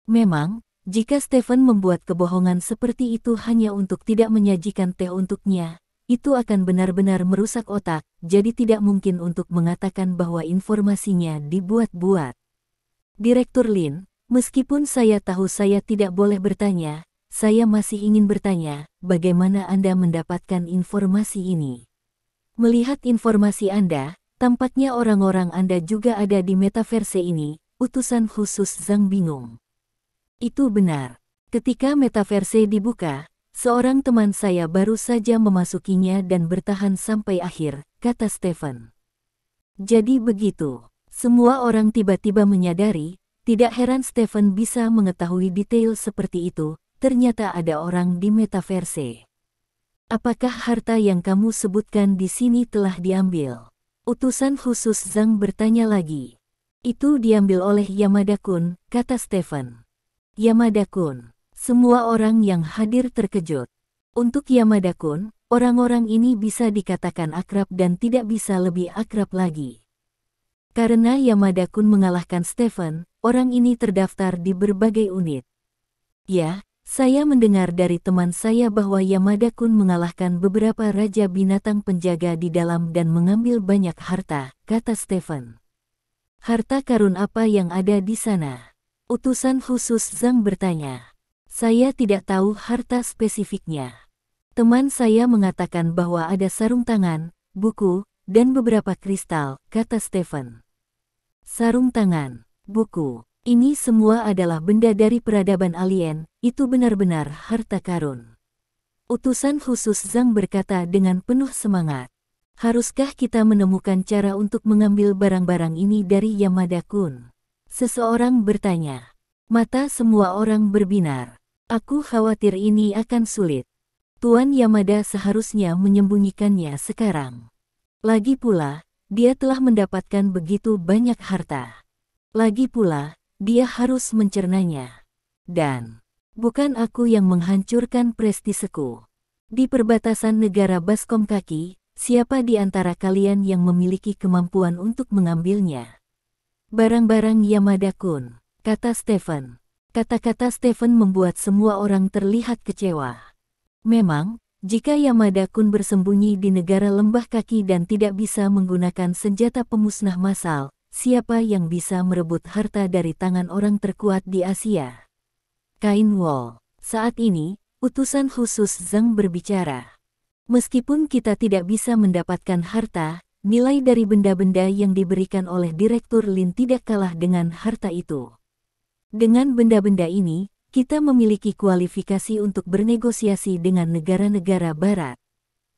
Memang, jika Stephen membuat kebohongan seperti itu hanya untuk tidak menyajikan teh untuknya, itu akan benar-benar merusak otak, jadi tidak mungkin untuk mengatakan bahwa informasinya dibuat-buat. Direktur Lin, meskipun saya tahu saya tidak boleh bertanya, saya masih ingin bertanya, bagaimana Anda mendapatkan informasi ini? Melihat informasi Anda, tampaknya orang-orang Anda juga ada di metaverse ini, utusan khusus Zhang bingung. Itu benar. Ketika metaverse dibuka, seorang teman saya baru saja memasukinya dan bertahan sampai akhir, kata Stephen. Jadi begitu. Semua orang tiba-tiba menyadari, tidak heran Stephen bisa mengetahui detail seperti itu. Ternyata ada orang di metaverse. Apakah harta yang kamu sebutkan di sini telah diambil? Utusan khusus Zhang bertanya lagi. Itu diambil oleh Yamada-kun, kata Stephen. Yamada-kun. Semua orang yang hadir terkejut. Untuk Yamada-kun, orang-orang ini bisa dikatakan akrab dan tidak bisa lebih akrab lagi. Karena Yamada-kun mengalahkan Stephen, orang ini terdaftar di berbagai unit. Ya, saya mendengar dari teman saya bahwa Yamada-kun mengalahkan beberapa raja binatang penjaga di dalam dan mengambil banyak harta, kata Stephen. Harta karun apa yang ada di sana? Utusan khusus Zhang bertanya. Saya tidak tahu harta spesifiknya. Teman saya mengatakan bahwa ada sarung tangan, buku, dan beberapa kristal, kata Stephen. Sarung tangan, buku. Ini semua adalah benda dari peradaban alien, itu benar-benar harta karun. Utusan khusus Zhang berkata dengan penuh semangat. Haruskah kita menemukan cara untuk mengambil barang-barang ini dari Yamada-kun? Seseorang bertanya. Mata semua orang berbinar. Aku khawatir ini akan sulit. Tuan Yamada seharusnya menyembunyikannya sekarang. Lagi pula, dia telah mendapatkan begitu banyak harta. Lagi pula, dia harus mencernanya. Dan, bukan aku yang menghancurkan prestiseku. Di perbatasan negara Baskom Kaki, siapa di antara kalian yang memiliki kemampuan untuk mengambilnya? Barang-barang Yamada-kun, kata Stephen. Kata-kata Stephen membuat semua orang terlihat kecewa. Memang, jika Yamada-kun bersembunyi di negara lembah kaki dan tidak bisa menggunakan senjata pemusnah massal, siapa yang bisa merebut harta dari tangan orang terkuat di Asia? Kain Wall. Saat ini, utusan khusus Zhang berbicara. Meskipun kita tidak bisa mendapatkan harta, nilai dari benda-benda yang diberikan oleh Direktur Lin tidak kalah dengan harta itu. Dengan benda-benda ini, kita memiliki kualifikasi untuk bernegosiasi dengan negara-negara barat.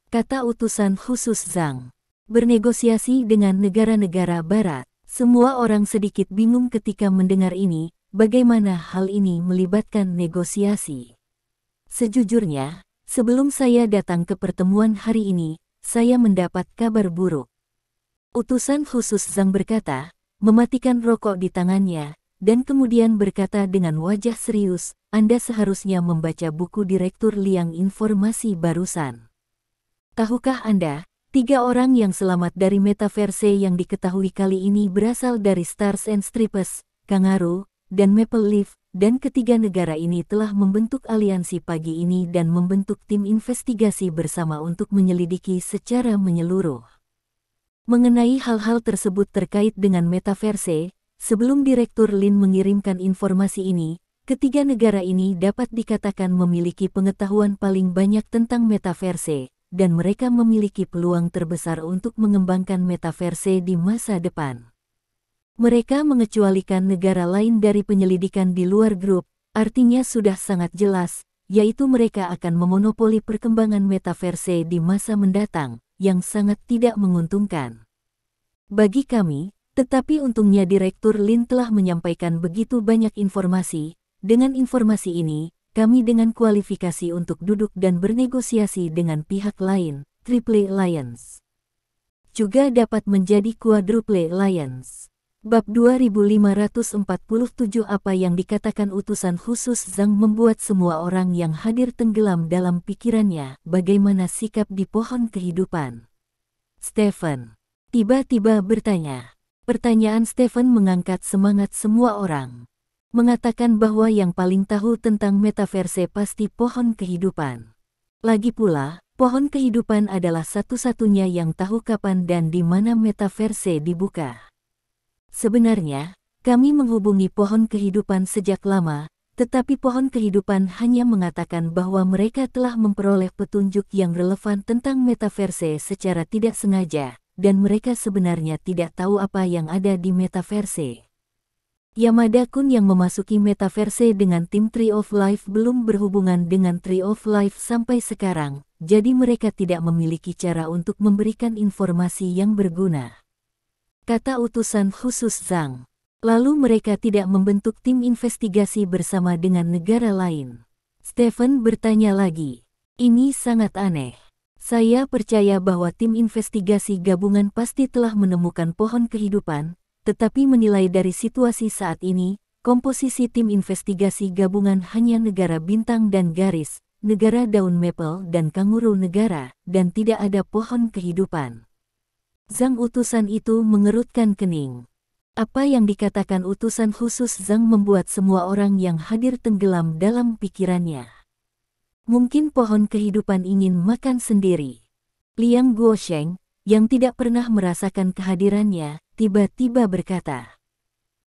Kata utusan khusus Zhang. Bernegosiasi dengan negara-negara barat. Semua orang sedikit bingung ketika mendengar ini, bagaimana hal ini melibatkan negosiasi. Sejujurnya, sebelum saya datang ke pertemuan hari ini, saya mendapat kabar buruk. Utusan khusus Zhang berkata, mematikan rokok di tangannya, dan kemudian berkata dengan wajah serius, Anda seharusnya membaca buku Direktur Liang informasi barusan. Tahukah Anda? 3 orang yang selamat dari metaverse yang diketahui kali ini berasal dari Stars and Stripes, Kangaroo, dan Maple Leaf, dan ketiga negara ini telah membentuk aliansi pagi ini dan membentuk tim investigasi bersama untuk menyelidiki secara menyeluruh. Mengenai hal-hal tersebut terkait dengan metaverse, sebelum Direktur Lin mengirimkan informasi ini, ketiga negara ini dapat dikatakan memiliki pengetahuan paling banyak tentang metaverse, dan mereka memiliki peluang terbesar untuk mengembangkan metaverse di masa depan. Mereka mengecualikan negara lain dari penyelidikan di luar grup, artinya sudah sangat jelas, yaitu mereka akan memonopoli perkembangan metaverse di masa mendatang, yang sangat tidak menguntungkan. Bagi kami, tetapi untungnya Direktur Lin telah menyampaikan begitu banyak informasi. Dengan informasi ini, kami dengan kualifikasi untuk duduk dan bernegosiasi dengan pihak lain, Triple Alliance. Juga dapat menjadi Quadruple Alliance. Bab 2547 apa yang dikatakan utusan khusus Zhang membuat semua orang yang hadir tenggelam dalam pikirannya, bagaimana sikap di pohon kehidupan. Stephen tiba-tiba bertanya. Pertanyaan Stephen mengangkat semangat semua orang. Mengatakan bahwa yang paling tahu tentang metaverse pasti pohon kehidupan. Lagi pula, pohon kehidupan adalah satu-satunya yang tahu kapan dan di mana metaverse dibuka. Sebenarnya, kami menghubungi pohon kehidupan sejak lama, tetapi pohon kehidupan hanya mengatakan bahwa mereka telah memperoleh petunjuk yang relevan tentang metaverse secara tidak sengaja, dan mereka sebenarnya tidak tahu apa yang ada di metaverse. Yamada-kun yang memasuki metaverse dengan tim Tree of Life belum berhubungan dengan Tree of Life sampai sekarang, jadi mereka tidak memiliki cara untuk memberikan informasi yang berguna. Kata utusan khusus Zhang. Lalu mereka tidak membentuk tim investigasi bersama dengan negara lain. Stephen bertanya lagi. Ini sangat aneh. Saya percaya bahwa tim investigasi gabungan pasti telah menemukan pohon kehidupan, tetapi menilai dari situasi saat ini, komposisi tim investigasi gabungan hanya negara bintang dan garis, negara daun maple dan kanguru negara, dan tidak ada pohon kehidupan. Zhang utusan itu mengerutkan kening. Apa yang dikatakan utusan khusus Zhang membuat semua orang yang hadir tenggelam dalam pikirannya. Mungkin pohon kehidupan ingin makan sendiri. Liang Guosheng, yang tidak pernah merasakan kehadirannya, tiba-tiba berkata,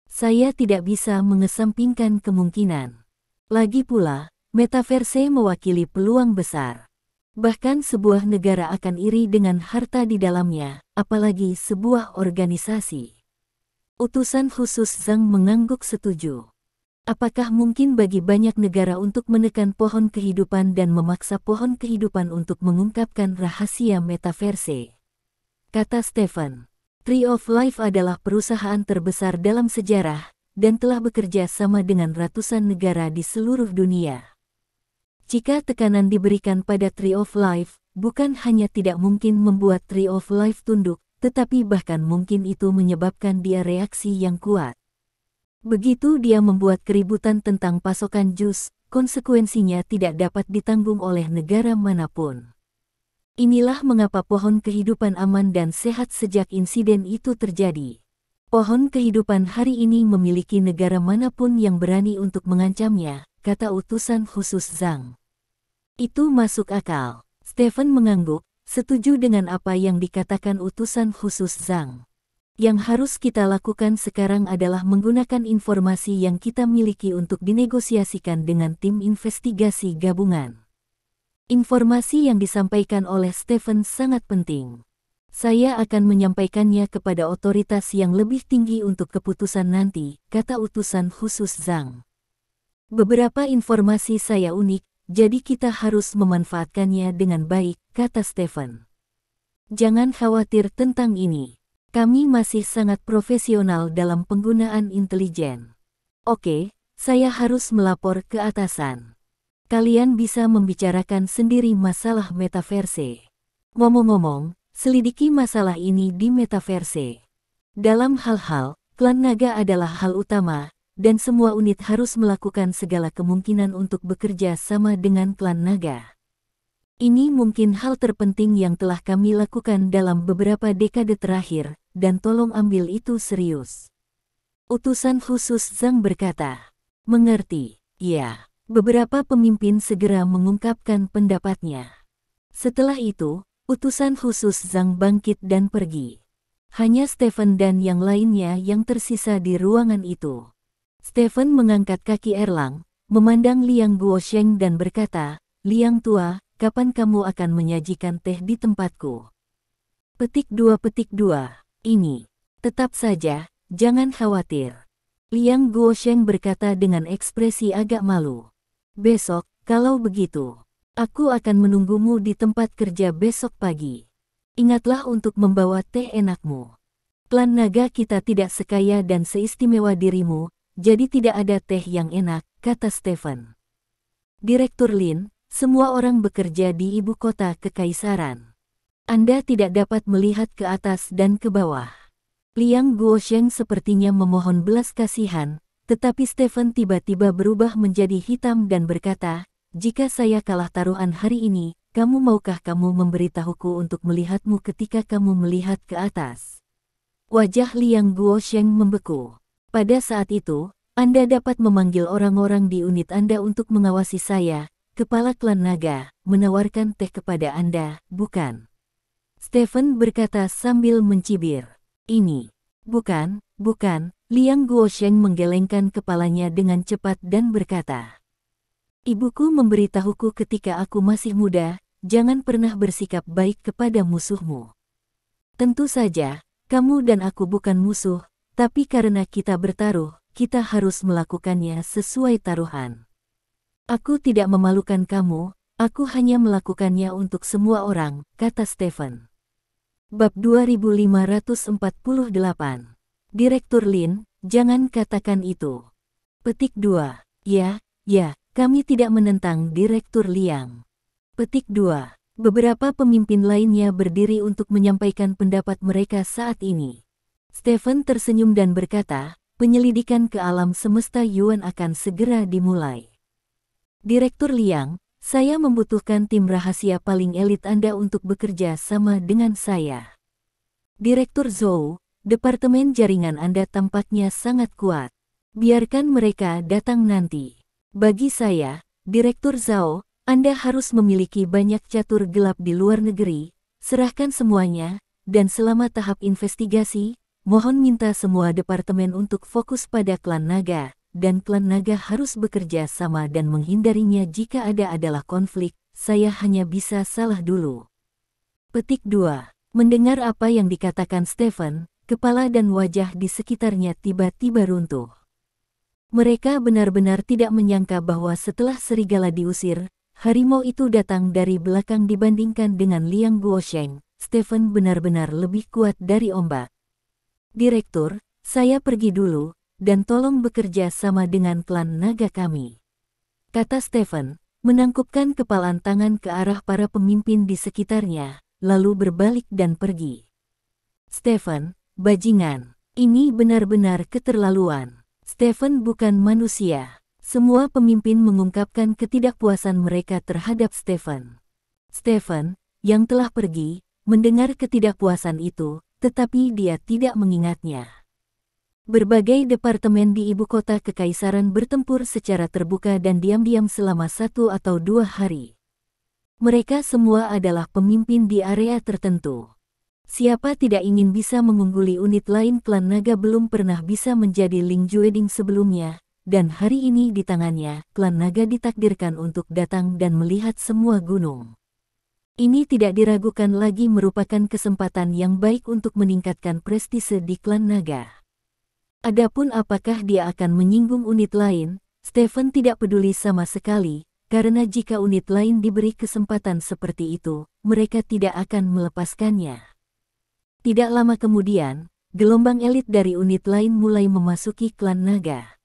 "Saya tidak bisa mengesampingkan kemungkinan. Lagi pula, metaverse mewakili peluang besar. Bahkan sebuah negara akan iri dengan harta di dalamnya, apalagi sebuah organisasi." Utusan khusus Zhang mengangguk setuju. Apakah mungkin bagi banyak negara untuk menekan pohon kehidupan dan memaksa pohon kehidupan untuk mengungkapkan rahasia metaverse? Kata Stephen, Tree of Life adalah perusahaan terbesar dalam sejarah, dan telah bekerja sama dengan ratusan negara di seluruh dunia. Jika tekanan diberikan pada Tree of Life, bukan hanya tidak mungkin membuat Tree of Life tunduk, tetapi bahkan mungkin itu menyebabkan dia reaksi yang kuat. Begitu dia membuat keributan tentang pasokan jus, konsekuensinya tidak dapat ditanggung oleh negara manapun. Inilah mengapa pohon kehidupan aman dan sehat sejak insiden itu terjadi. Pohon kehidupan hari ini memiliki negara manapun yang berani untuk mengancamnya, kata utusan khusus Zhang. Itu masuk akal. Stephen mengangguk, setuju dengan apa yang dikatakan utusan khusus Zhang. Yang harus kita lakukan sekarang adalah menggunakan informasi yang kita miliki untuk dinegosiasikan dengan tim investigasi gabungan. Informasi yang disampaikan oleh Stephen sangat penting. Saya akan menyampaikannya kepada otoritas yang lebih tinggi untuk keputusan nanti, kata utusan khusus Zhang. Beberapa informasi saya unik, jadi kita harus memanfaatkannya dengan baik, kata Stephen. Jangan khawatir tentang ini. Kami masih sangat profesional dalam penggunaan intelijen. Oke, saya harus melapor ke atasan. Kalian bisa membicarakan sendiri masalah metaverse. Ngomong-ngomong, selidiki masalah ini di metaverse. Dalam hal-hal, klan naga adalah hal utama, dan semua unit harus melakukan segala kemungkinan untuk bekerja sama dengan klan naga. Ini mungkin hal terpenting yang telah kami lakukan dalam beberapa dekade terakhir, dan tolong ambil itu serius. Utusan khusus Zhang berkata, Mengerti, ya. Beberapa pemimpin segera mengungkapkan pendapatnya. Setelah itu, utusan khusus Zhang bangkit dan pergi. Hanya Stephen dan yang lainnya yang tersisa di ruangan itu. Stephen mengangkat kaki erlang, memandang Liang Guosheng dan berkata, "Liang tua, kapan kamu akan menyajikan teh di tempatku?" Petik 2. Ini. Tetap saja, jangan khawatir. Liang Guosheng berkata dengan ekspresi agak malu. Besok, kalau begitu, aku akan menunggumu di tempat kerja besok pagi. Ingatlah untuk membawa teh enakmu. Klan naga kita tidak sekaya dan seistimewa dirimu, jadi tidak ada teh yang enak, kata Stephen. Direktur Lin, semua orang bekerja di ibu kota kekaisaran. Anda tidak dapat melihat ke atas dan ke bawah. Liang Guosheng sepertinya memohon belas kasihan, tetapi Stephen tiba-tiba berubah menjadi hitam dan berkata, "Jika saya kalah taruhan hari ini, maukah kamu memberitahuku untuk melihatmu ketika kamu melihat ke atas?" Wajah Liang Guosheng membeku. Pada saat itu, Anda dapat memanggil orang-orang di unit Anda untuk mengawasi saya, kepala klan naga, menawarkan teh kepada Anda, bukan? Stephen berkata sambil mencibir. Ini. Bukan. Liang Guosheng menggelengkan kepalanya dengan cepat dan berkata, "Ibuku memberitahuku ketika aku masih muda, jangan pernah bersikap baik kepada musuhmu. Tentu saja, kamu dan aku bukan musuh, tapi karena kita bertaruh, kita harus melakukannya sesuai taruhan. Aku tidak memalukan kamu, aku hanya melakukannya untuk semua orang," kata Stephen. Bab 2548. Direktur Lin, jangan katakan itu. Petik 2. Ya, kami tidak menentang Direktur Liang. Petik 2. Beberapa pemimpin lainnya berdiri untuk menyampaikan pendapat mereka saat ini. Stephen tersenyum dan berkata, "Penyelidikan ke alam semesta Yuan akan segera dimulai. Direktur Liang, saya membutuhkan tim rahasia paling elit Anda untuk bekerja sama dengan saya. Direktur Zhou, departemen jaringan Anda tampaknya sangat kuat. Biarkan mereka datang nanti. Bagi saya, Direktur Zhou, Anda harus memiliki banyak catur gelap di luar negeri, serahkan semuanya, dan selama tahap investigasi, mohon minta semua departemen untuk fokus pada klan naga, dan klan naga harus bekerja sama dan menghindarinya jika ada adalah konflik, saya hanya bisa salah dulu." Petik 2. Mendengar apa yang dikatakan Stephen, kepala dan wajah di sekitarnya tiba-tiba runtuh. Mereka benar-benar tidak menyangka bahwa setelah serigala diusir, harimau itu datang dari belakang dibandingkan dengan Liang Guosheng. Stephen benar-benar lebih kuat dari ombak. "Direktur, saya pergi dulu, dan tolong bekerja sama dengan klan naga kami," kata Stephen, menangkupkan kepalan tangan ke arah para pemimpin di sekitarnya, lalu berbalik dan pergi. "Stephen, bajingan, ini benar-benar keterlaluan. Stephen bukan manusia." Semua pemimpin mengungkapkan ketidakpuasan mereka terhadap Stephen. Stephen, yang telah pergi, mendengar ketidakpuasan itu, tetapi dia tidak mengingatnya. Berbagai departemen di ibu kota kekaisaran bertempur secara terbuka dan diam-diam selama 1 atau 2 hari. Mereka semua adalah pemimpin di area tertentu. Siapa tidak ingin bisa mengungguli unit lain klan naga belum pernah bisa menjadi Ling Jueding sebelumnya, dan hari ini di tangannya, klan naga ditakdirkan untuk datang dan melihat semua gunung. Ini tidak diragukan lagi merupakan kesempatan yang baik untuk meningkatkan prestise di klan naga. Adapun apakah dia akan menyinggung unit lain, Stephen tidak peduli sama sekali, karena jika unit lain diberi kesempatan seperti itu, mereka tidak akan melepaskannya. Tidak lama kemudian, gelombang elit dari unit lain mulai memasuki klan naga.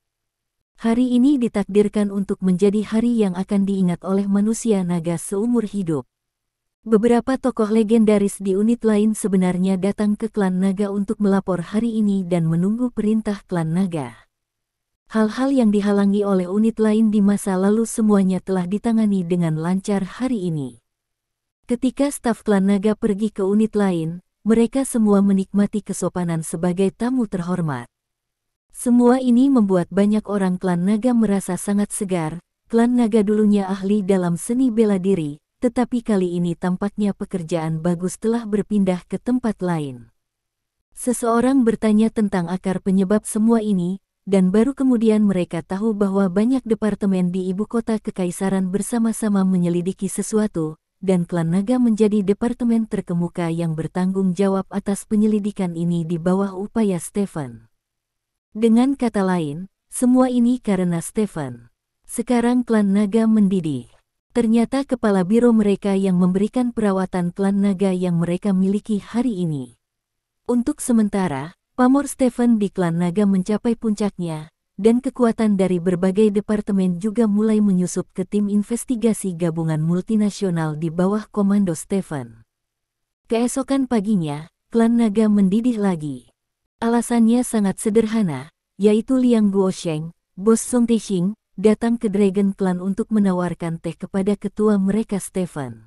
Hari ini ditakdirkan untuk menjadi hari yang akan diingat oleh manusia naga seumur hidup. Beberapa tokoh legendaris di unit lain sebenarnya datang ke klan naga untuk melapor hari ini dan menunggu perintah klan naga. Hal-hal yang dihalangi oleh unit lain di masa lalu semuanya telah ditangani dengan lancar hari ini. Ketika staf klan naga pergi ke unit lain, mereka semua menikmati kesopanan sebagai tamu terhormat. Semua ini membuat banyak orang klan naga merasa sangat segar. Klan naga dulunya ahli dalam seni bela diri, tetapi kali ini tampaknya pekerjaan bagus telah berpindah ke tempat lain. Seseorang bertanya tentang akar penyebab semua ini, dan baru kemudian mereka tahu bahwa banyak departemen di ibu kota kekaisaran bersama-sama menyelidiki sesuatu, dan klan naga menjadi departemen terkemuka yang bertanggung jawab atas penyelidikan ini di bawah upaya Stephen. Dengan kata lain, semua ini karena Stephen. Sekarang klan naga mendidih. Ternyata kepala biro mereka yang memberikan perawatan klan naga yang mereka miliki hari ini. Untuk sementara, pamor Stephen di klan naga mencapai puncaknya, dan kekuatan dari berbagai departemen juga mulai menyusup ke tim investigasi gabungan multinasional di bawah komando Stephen. Keesokan paginya, klan naga mendidih lagi. Alasannya sangat sederhana, yaitu Liang Guosheng, bos Song Taixing, datang ke Dragon Clan untuk menawarkan teh kepada ketua mereka Stephen.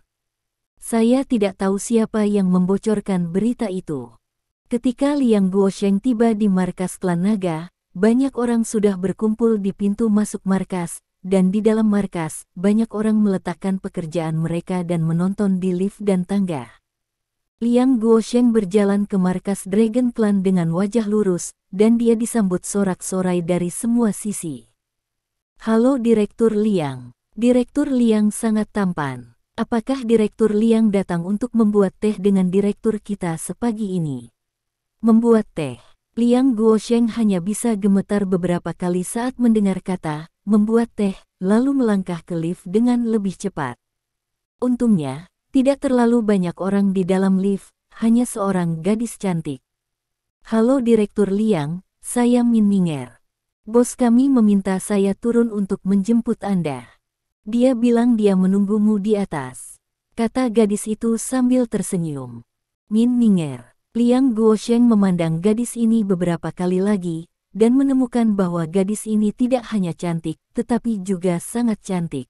Saya tidak tahu siapa yang membocorkan berita itu. Ketika Liang Guosheng tiba di markas klan naga, banyak orang sudah berkumpul di pintu masuk markas, dan di dalam markas, banyak orang meletakkan pekerjaan mereka dan menonton di lift dan tangga. Liang Guosheng berjalan ke markas Dragon Clan dengan wajah lurus, dan dia disambut sorak-sorai dari semua sisi. Halo Direktur Liang. Direktur Liang sangat tampan. Apakah Direktur Liang datang untuk membuat teh dengan direktur kita sepagi ini? Membuat teh. Liang Guosheng hanya bisa gemetar beberapa kali saat mendengar kata, membuat teh, lalu melangkah ke lift dengan lebih cepat. Untungnya, tidak terlalu banyak orang di dalam lift, hanya seorang gadis cantik. Halo Direktur Liang, saya Min Ninger. Bos kami meminta saya turun untuk menjemput Anda. Dia bilang dia menunggumu di atas, kata gadis itu sambil tersenyum. Min Ninger. Liang Guosheng memandang gadis ini beberapa kali lagi, dan menemukan bahwa gadis ini tidak hanya cantik, tetapi juga sangat cantik.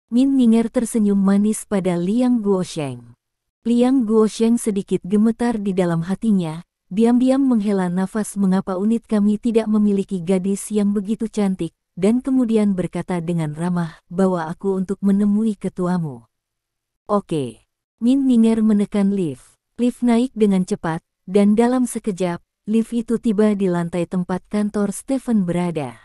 Min Ninger tersenyum manis pada Liang Guosheng. Liang Guosheng sedikit gemetar di dalam hatinya, diam-diam menghela nafas mengapa unit kami tidak memiliki gadis yang begitu cantik, dan kemudian berkata dengan ramah, bawa aku untuk menemui ketuamu. Oke. Min Ninger menekan lift. Lift naik dengan cepat, dan dalam sekejap, lift itu tiba di lantai tempat kantor Stephen berada.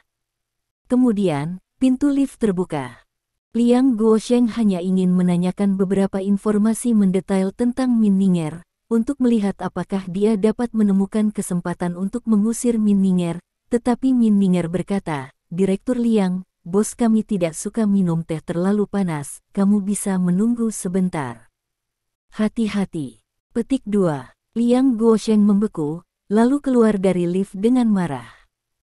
Kemudian, pintu lift terbuka. Liang Guosheng hanya ingin menanyakan beberapa informasi mendetail tentang Min Ninger, untuk melihat apakah dia dapat menemukan kesempatan untuk mengusir Min Ninger, tetapi Min Ninger berkata, Direktur Liang, bos kami tidak suka minum teh terlalu panas, kamu bisa menunggu sebentar. Hati-hati. Petik 2. Liang Guosheng membeku, lalu keluar dari lift dengan marah.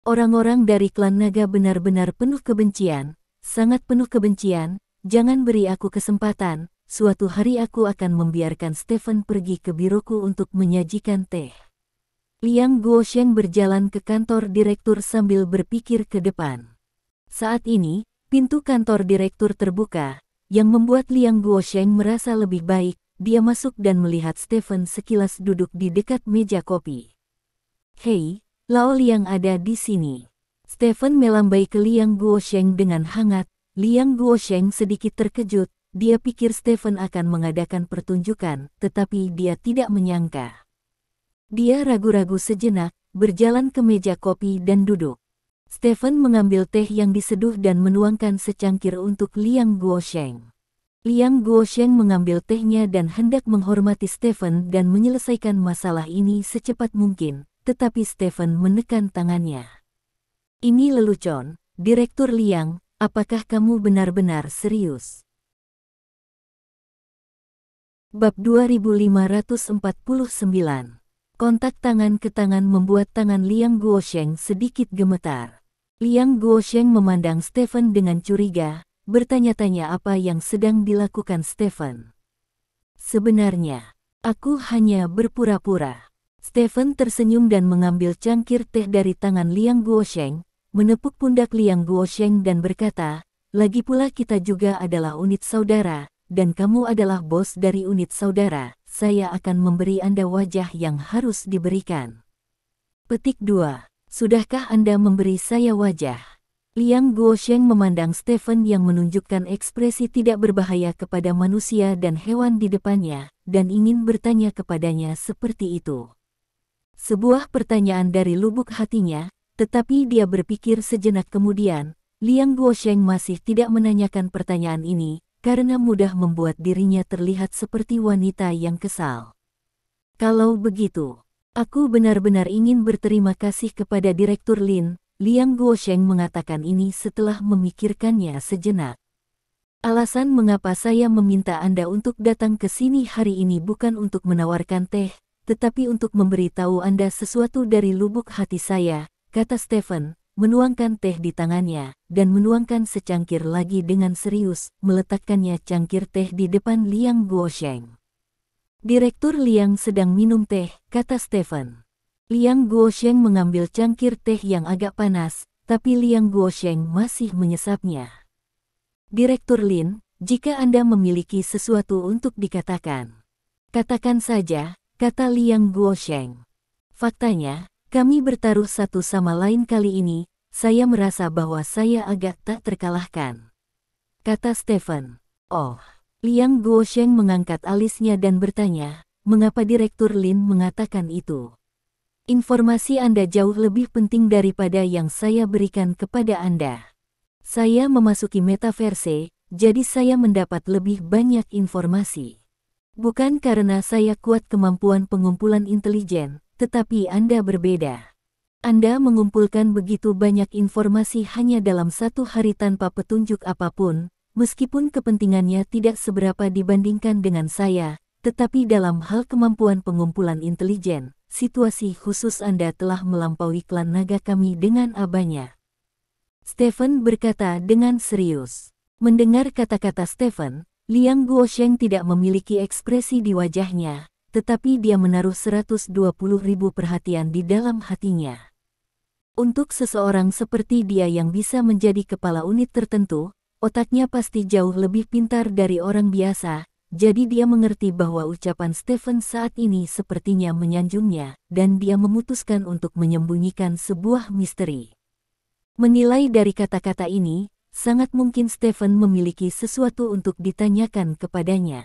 Orang-orang dari klan naga benar-benar penuh kebencian, sangat penuh kebencian, jangan beri aku kesempatan, suatu hari aku akan membiarkan Stephen pergi ke biroku untuk menyajikan teh. Liang Guosheng berjalan ke kantor direktur sambil berpikir ke depan. Saat ini, pintu kantor direktur terbuka, yang membuat Liang Guosheng merasa lebih baik. Dia masuk dan melihat Stephen sekilas duduk di dekat meja kopi. Hei, Lao Liang ada di sini. Stephen melambai ke Liang Guosheng dengan hangat. Liang Guosheng sedikit terkejut, dia pikir Stephen akan mengadakan pertunjukan, tetapi dia tidak menyangka. Dia ragu-ragu sejenak, berjalan ke meja kopi dan duduk. Stephen mengambil teh yang diseduh dan menuangkan secangkir untuk Liang Guosheng. Liang Guosheng mengambil tehnya dan hendak menghormati Stephen dan menyelesaikan masalah ini secepat mungkin, tetapi Stephen menekan tangannya. Ini lelucon, Direktur Liang, apakah kamu benar-benar serius? Bab 2549. Kontak tangan ke tangan membuat tangan Liang Guosheng sedikit gemetar. Liang Guosheng memandang Stephen dengan curiga, bertanya-tanya apa yang sedang dilakukan Stephen. Sebenarnya, aku hanya berpura-pura. Stephen tersenyum dan mengambil cangkir teh dari tangan Liang Guosheng, menepuk pundak Liang Guosheng dan berkata, lagi pula kita juga adalah unit saudara, dan kamu adalah bos dari unit saudara, saya akan memberi Anda wajah yang harus diberikan. Petik 2. Sudahkah Anda memberi saya wajah? Liang Guosheng memandang Stephen yang menunjukkan ekspresi tidak berbahaya kepada manusia dan hewan di depannya, dan ingin bertanya kepadanya seperti itu. Sebuah pertanyaan dari lubuk hatinya, tetapi dia berpikir sejenak kemudian, Liang Guosheng masih tidak menanyakan pertanyaan ini, karena mudah membuat dirinya terlihat seperti wanita yang kesal. Kalau begitu, aku benar-benar ingin berterima kasih kepada Direktur Lin. Liang Guosheng mengatakan ini setelah memikirkannya sejenak. Alasan mengapa saya meminta Anda untuk datang ke sini hari ini bukan untuk menawarkan teh, tetapi untuk memberitahu Anda sesuatu dari lubuk hati saya, kata Stephen, menuangkan teh di tangannya, dan menuangkan secangkir lagi dengan serius, meletakkannya cangkir teh di depan Liang Guosheng. Direktur Liang sedang minum teh, kata Stephen. Liang Guosheng mengambil cangkir teh yang agak panas, tapi Liang Guosheng masih menyesapnya. Direktur Lin, jika Anda memiliki sesuatu untuk dikatakan, katakan saja, kata Liang Guosheng. Faktanya, kami bertaruh satu sama lain kali ini, saya merasa bahwa saya agak tak terkalahkan. Kata Stephen. Oh, Liang Guosheng mengangkat alisnya dan bertanya, mengapa Direktur Lin mengatakan itu? Informasi Anda jauh lebih penting daripada yang saya berikan kepada Anda. Saya memasuki metaverse, jadi saya mendapat lebih banyak informasi. Bukan karena saya kuat kemampuan pengumpulan intelijen, tetapi Anda berbeda. Anda mengumpulkan begitu banyak informasi hanya dalam satu hari tanpa petunjuk apapun, meskipun kepentingannya tidak seberapa dibandingkan dengan saya, tetapi dalam hal kemampuan pengumpulan intelijen, situasi khusus Anda telah melampaui klan naga kami dengan abanya. Stephen berkata dengan serius. Mendengar kata-kata Stephen, Liang Guosheng tidak memiliki ekspresi di wajahnya, tetapi dia menaruh 120.000 perhatian di dalam hatinya. Untuk seseorang seperti dia yang bisa menjadi kepala unit tertentu, otaknya pasti jauh lebih pintar dari orang biasa. Jadi dia mengerti bahwa ucapan Stephen saat ini sepertinya menyanjungnya, dan dia memutuskan untuk menyembunyikan sebuah misteri. Menilai dari kata-kata ini, sangat mungkin Stephen memiliki sesuatu untuk ditanyakan kepadanya.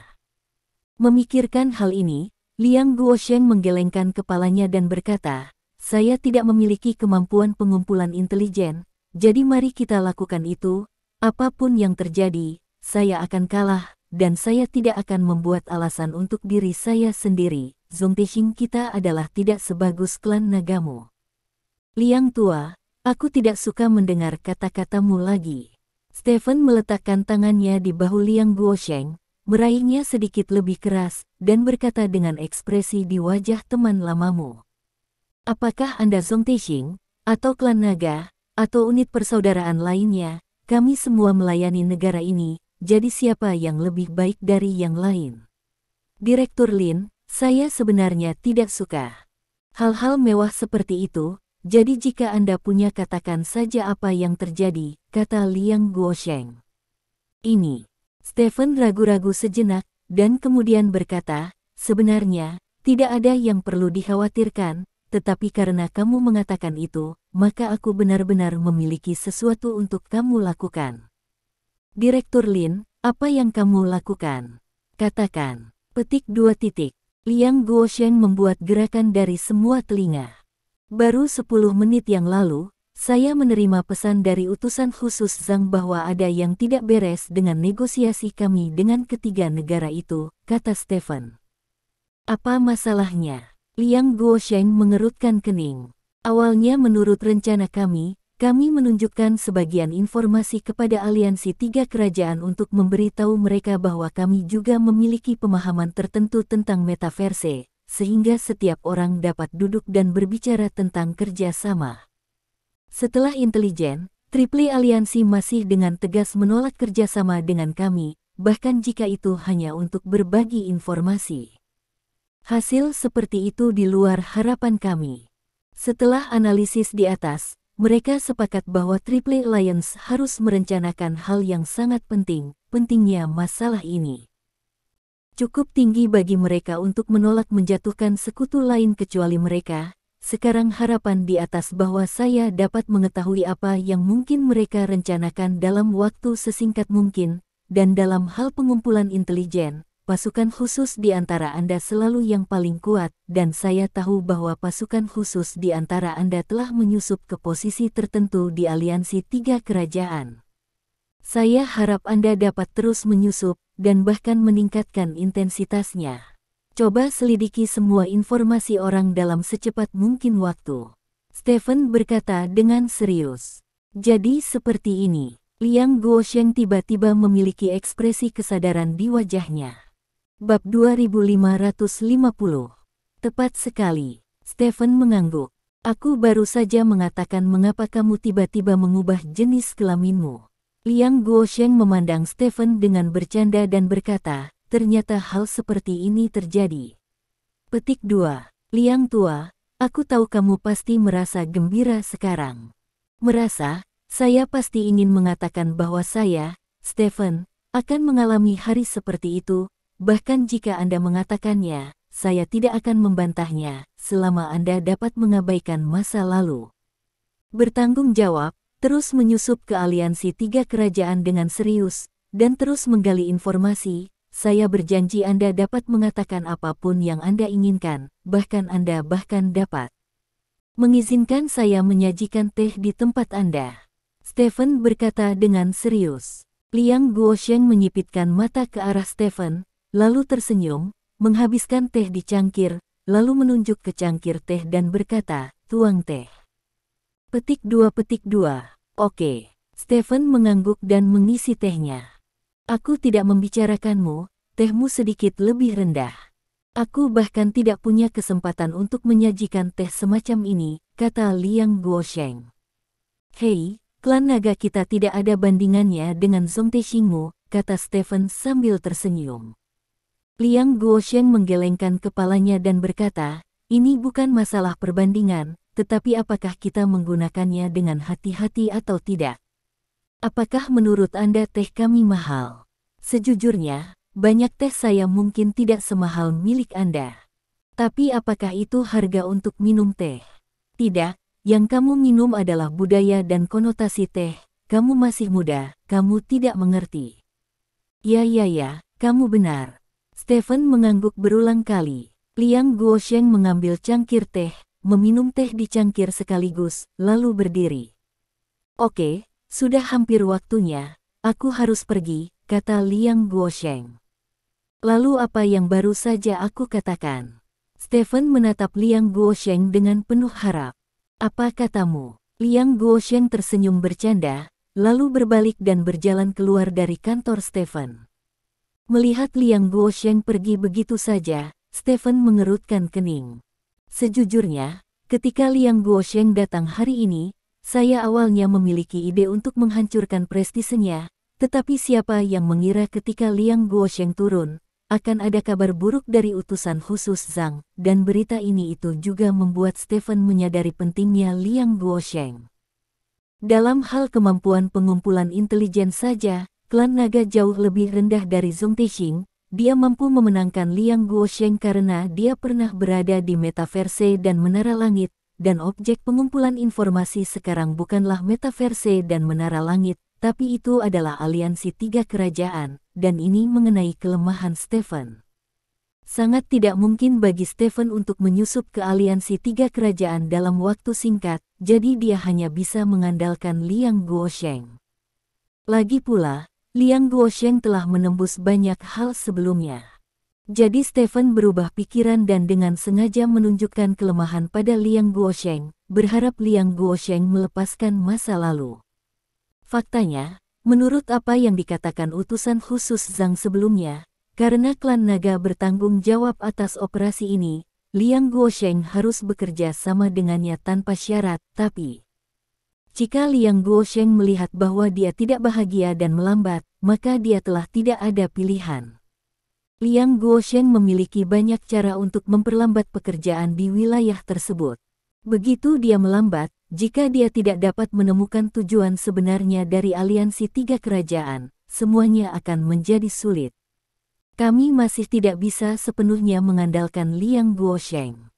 Memikirkan hal ini, Liang Guosheng menggelengkan kepalanya dan berkata, saya tidak memiliki kemampuan pengumpulan intelijen, jadi mari kita lakukan itu, apapun yang terjadi, saya akan kalah. Dan saya tidak akan membuat alasan untuk diri saya sendiri. Zongtexing kita adalah tidak sebagus klan nagamu. Liang tua, aku tidak suka mendengar kata-katamu lagi. Stephen meletakkan tangannya di bahu Liang Guosheng, meraihnya sedikit lebih keras, dan berkata dengan ekspresi di wajah teman lamamu. Apakah Anda Zongtexing, atau klan naga, atau unit persaudaraan lainnya, kami semua melayani negara ini, jadi siapa yang lebih baik dari yang lain? Direktur Lin, saya sebenarnya tidak suka hal-hal mewah seperti itu, jadi jika Anda punya katakan saja apa yang terjadi, kata Liang Guosheng. Ini. Stephen ragu-ragu sejenak, dan kemudian berkata, sebenarnya, tidak ada yang perlu dikhawatirkan, tetapi karena kamu mengatakan itu, maka aku benar-benar memiliki sesuatu untuk kamu lakukan. Direktur Lin, apa yang kamu lakukan? Katakan. Petik 2 titik. Liang Guosheng membuat gerakan dari semua telinga. Baru 10 menit yang lalu, saya menerima pesan dari utusan khusus Zhang bahwa ada yang tidak beres dengan negosiasi kami dengan ketiga negara itu, kata Stephen. Apa masalahnya? Liang Guosheng mengerutkan kening. Awalnya menurut rencana kami menunjukkan sebagian informasi kepada aliansi 3 kerajaan untuk memberitahu mereka bahwa kami juga memiliki pemahaman tertentu tentang metaverse, sehingga setiap orang dapat duduk dan berbicara tentang kerjasama. Setelah intelijen, Triple Aliansi masih dengan tegas menolak kerjasama dengan kami, bahkan jika itu hanya untuk berbagi informasi. Hasil seperti itu di luar harapan kami. Setelah analisis di atas, mereka sepakat bahwa Triple Alliance harus merencanakan hal yang sangat pentingnya masalah ini. Cukup tinggi bagi mereka untuk menolak menjatuhkan sekutu lain kecuali mereka, sekarang harapan di atas bahwa saya dapat mengetahui apa yang mungkin mereka rencanakan dalam waktu sesingkat mungkin, dan dalam hal pengumpulan intelijen, pasukan khusus di antara Anda selalu yang paling kuat, dan saya tahu bahwa pasukan khusus di antara Anda telah menyusup ke posisi tertentu di aliansi tiga kerajaan. Saya harap Anda dapat terus menyusup, dan bahkan meningkatkan intensitasnya. Coba selidiki semua informasi orang dalam secepat mungkin waktu. Stephen berkata dengan serius. Jadi seperti ini. Liang Guosheng tiba-tiba memiliki ekspresi kesadaran di wajahnya. Bab 2550. Tepat sekali. Stephen mengangguk. Aku baru saja mengatakan mengapa kamu tiba-tiba mengubah jenis kelaminmu. Liang Guosheng memandang Stephen dengan bercanda dan berkata, ternyata hal seperti ini terjadi. Petik 2. Liang tua, aku tahu kamu pasti merasa gembira sekarang. Merasa, saya pasti ingin mengatakan bahwa saya, Stephen, akan mengalami hari seperti itu, bahkan jika Anda mengatakannya, saya tidak akan membantahnya, selama Anda dapat mengabaikan masa lalu. Bertanggung jawab, terus menyusup ke aliansi tiga kerajaan dengan serius, dan terus menggali informasi. Saya berjanji Anda dapat mengatakan apapun yang Anda inginkan, bahkan Anda dapat mengizinkan saya menyajikan teh di tempat Anda. Stephen berkata dengan serius. Liang Guosheng menyipitkan mata ke arah Stephen, lalu tersenyum, menghabiskan teh di cangkir, lalu menunjuk ke cangkir teh dan berkata, tuang teh. Petik 2. Oke. Stephen mengangguk dan mengisi tehnya. Aku tidak membicarakanmu, tehmu sedikit lebih rendah. Aku bahkan tidak punya kesempatan untuk menyajikan teh semacam ini, kata Liang Guosheng. Hei, klan naga kita tidak ada bandingannya dengan Zongtexingmu, kata Stephen sambil tersenyum. Liang Guosheng menggelengkan kepalanya dan berkata, ini bukan masalah perbandingan, tetapi apakah kita menggunakannya dengan hati-hati atau tidak? Apakah menurut Anda teh kami mahal? Sejujurnya, banyak teh saya mungkin tidak semahal milik Anda. Tapi apakah itu harga untuk minum teh? Tidak, yang kamu minum adalah budaya dan konotasi teh. Kamu masih muda, kamu tidak mengerti. Ya, kamu benar. Stephen mengangguk berulang kali. Liang Guosheng mengambil cangkir teh, meminum teh di cangkir sekaligus, lalu berdiri. Oke. Sudah hampir waktunya, aku harus pergi, kata Liang Guosheng. Lalu apa yang baru saja aku katakan? Stephen menatap Liang Guosheng dengan penuh harap. Apa katamu? Liang Guosheng tersenyum bercanda, lalu berbalik dan berjalan keluar dari kantor Stephen. Melihat Liang Guosheng pergi begitu saja, Stephen mengerutkan kening. Sejujurnya, ketika Liang Guosheng datang hari ini, saya awalnya memiliki ide untuk menghancurkan prestisenya, tetapi siapa yang mengira ketika Liang Guosheng turun, akan ada kabar buruk dari utusan khusus Zhang, dan berita ini itu juga membuat Stephen menyadari pentingnya Liang Guosheng. Dalam hal kemampuan pengumpulan intelijen saja, klan naga jauh lebih rendah dari Zongtexing. Dia mampu memenangkan Liang Guosheng karena dia pernah berada di Metaverse dan Menara Langit, dan objek pengumpulan informasi sekarang bukanlah Metaverse dan Menara Langit, tapi itu adalah aliansi tiga kerajaan, dan ini mengenai kelemahan Stephen. Sangat tidak mungkin bagi Stephen untuk menyusup ke aliansi tiga kerajaan dalam waktu singkat, jadi dia hanya bisa mengandalkan Liang Guosheng. Lagi pula, Liang Guosheng telah menembus banyak hal sebelumnya. Jadi Stephen berubah pikiran dan dengan sengaja menunjukkan kelemahan pada Liang Guosheng, berharap Liang Guosheng melepaskan masa lalu. Faktanya, menurut apa yang dikatakan utusan khusus Zhang sebelumnya, karena klan naga bertanggung jawab atas operasi ini, Liang Guosheng harus bekerja sama dengannya tanpa syarat, tapi jika Liang Guosheng melihat bahwa dia tidak bahagia dan melambat, maka dia telah tidak ada pilihan. Liang Guosheng memiliki banyak cara untuk memperlambat pekerjaan di wilayah tersebut. Begitu dia melambat, jika dia tidak dapat menemukan tujuan sebenarnya dari aliansi tiga kerajaan, semuanya akan menjadi sulit. Kami masih tidak bisa sepenuhnya mengandalkan Liang Guosheng.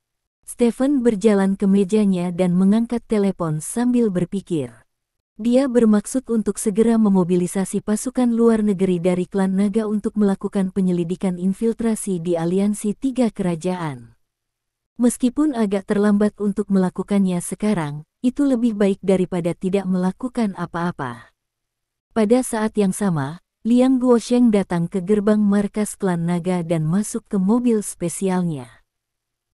Stephen berjalan ke mejanya dan mengangkat telepon sambil berpikir. Dia bermaksud untuk segera memobilisasi pasukan luar negeri dari klan naga untuk melakukan penyelidikan infiltrasi di aliansi tiga kerajaan. Meskipun agak terlambat untuk melakukannya sekarang, itu lebih baik daripada tidak melakukan apa-apa. Pada saat yang sama, Liang Guosheng datang ke gerbang markas klan naga dan masuk ke mobil spesialnya.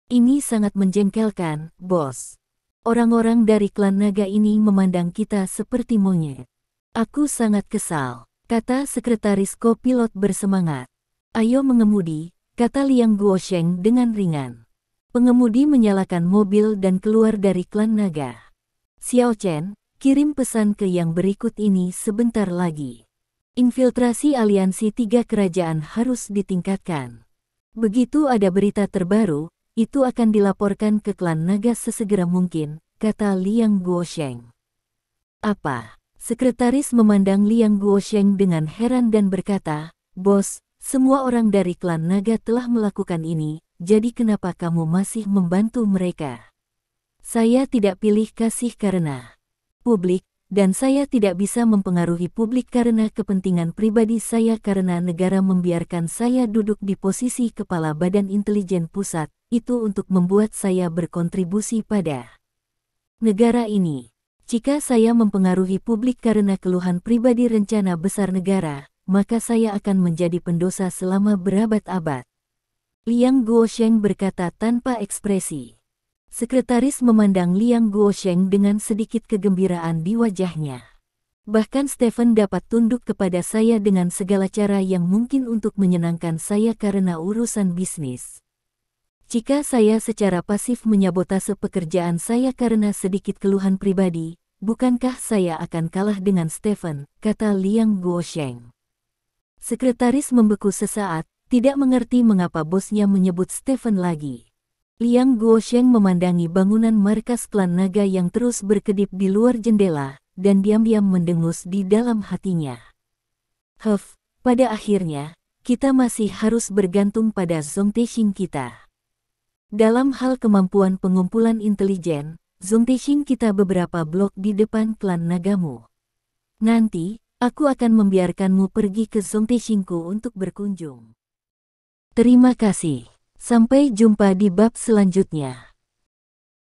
Ini sangat menjengkelkan, bos. Orang-orang dari klan naga ini memandang kita seperti monyet. Aku sangat kesal, kata sekretaris kopilot bersemangat. Ayo mengemudi, kata Liang Guosheng dengan ringan. Pengemudi menyalakan mobil dan keluar dari klan naga. Xiao Chen, kirim pesan ke yang berikut ini sebentar lagi. Infiltrasi aliansi tiga kerajaan harus ditingkatkan. Begitu ada berita terbaru, itu akan dilaporkan ke klan naga sesegera mungkin, kata Liang Guosheng. Apa? Sekretaris memandang Liang Guosheng dengan heran dan berkata, bos, semua orang dari klan naga telah melakukan ini, jadi kenapa kamu masih membantu mereka? Saya tidak pilih kasih karena publik, dan saya tidak bisa mempengaruhi publik karena kepentingan pribadi saya karena negara membiarkan saya duduk di posisi kepala Badan Intelijen Pusat, itu untuk membuat saya berkontribusi pada negara ini. Jika saya mempengaruhi publik karena keluhan pribadi rencana besar negara, maka saya akan menjadi pendosa selama berabad-abad. Liang Guosheng berkata tanpa ekspresi. Sekretaris memandang Liang Guosheng dengan sedikit kegembiraan di wajahnya. Bahkan Stephen dapat tunduk kepada saya dengan segala cara yang mungkin untuk menyenangkan saya karena urusan bisnis. Jika saya secara pasif menyabotase pekerjaan saya karena sedikit keluhan pribadi, bukankah saya akan kalah dengan Stephen, kata Liang Guosheng. Sekretaris membeku sesaat, tidak mengerti mengapa bosnya menyebut Stephen lagi. Liang Guosheng memandangi bangunan markas klan naga yang terus berkedip di luar jendela, dan diam-diam mendengus di dalam hatinya. Pada akhirnya, kita masih harus bergantung pada Zongtexing kita. Dalam hal kemampuan pengumpulan intelijen, Zongtexing kita beberapa blok di depan klan nagamu. Nanti, aku akan membiarkanmu pergi ke Zongtexingku untuk berkunjung. Terima kasih. Sampai jumpa di bab selanjutnya.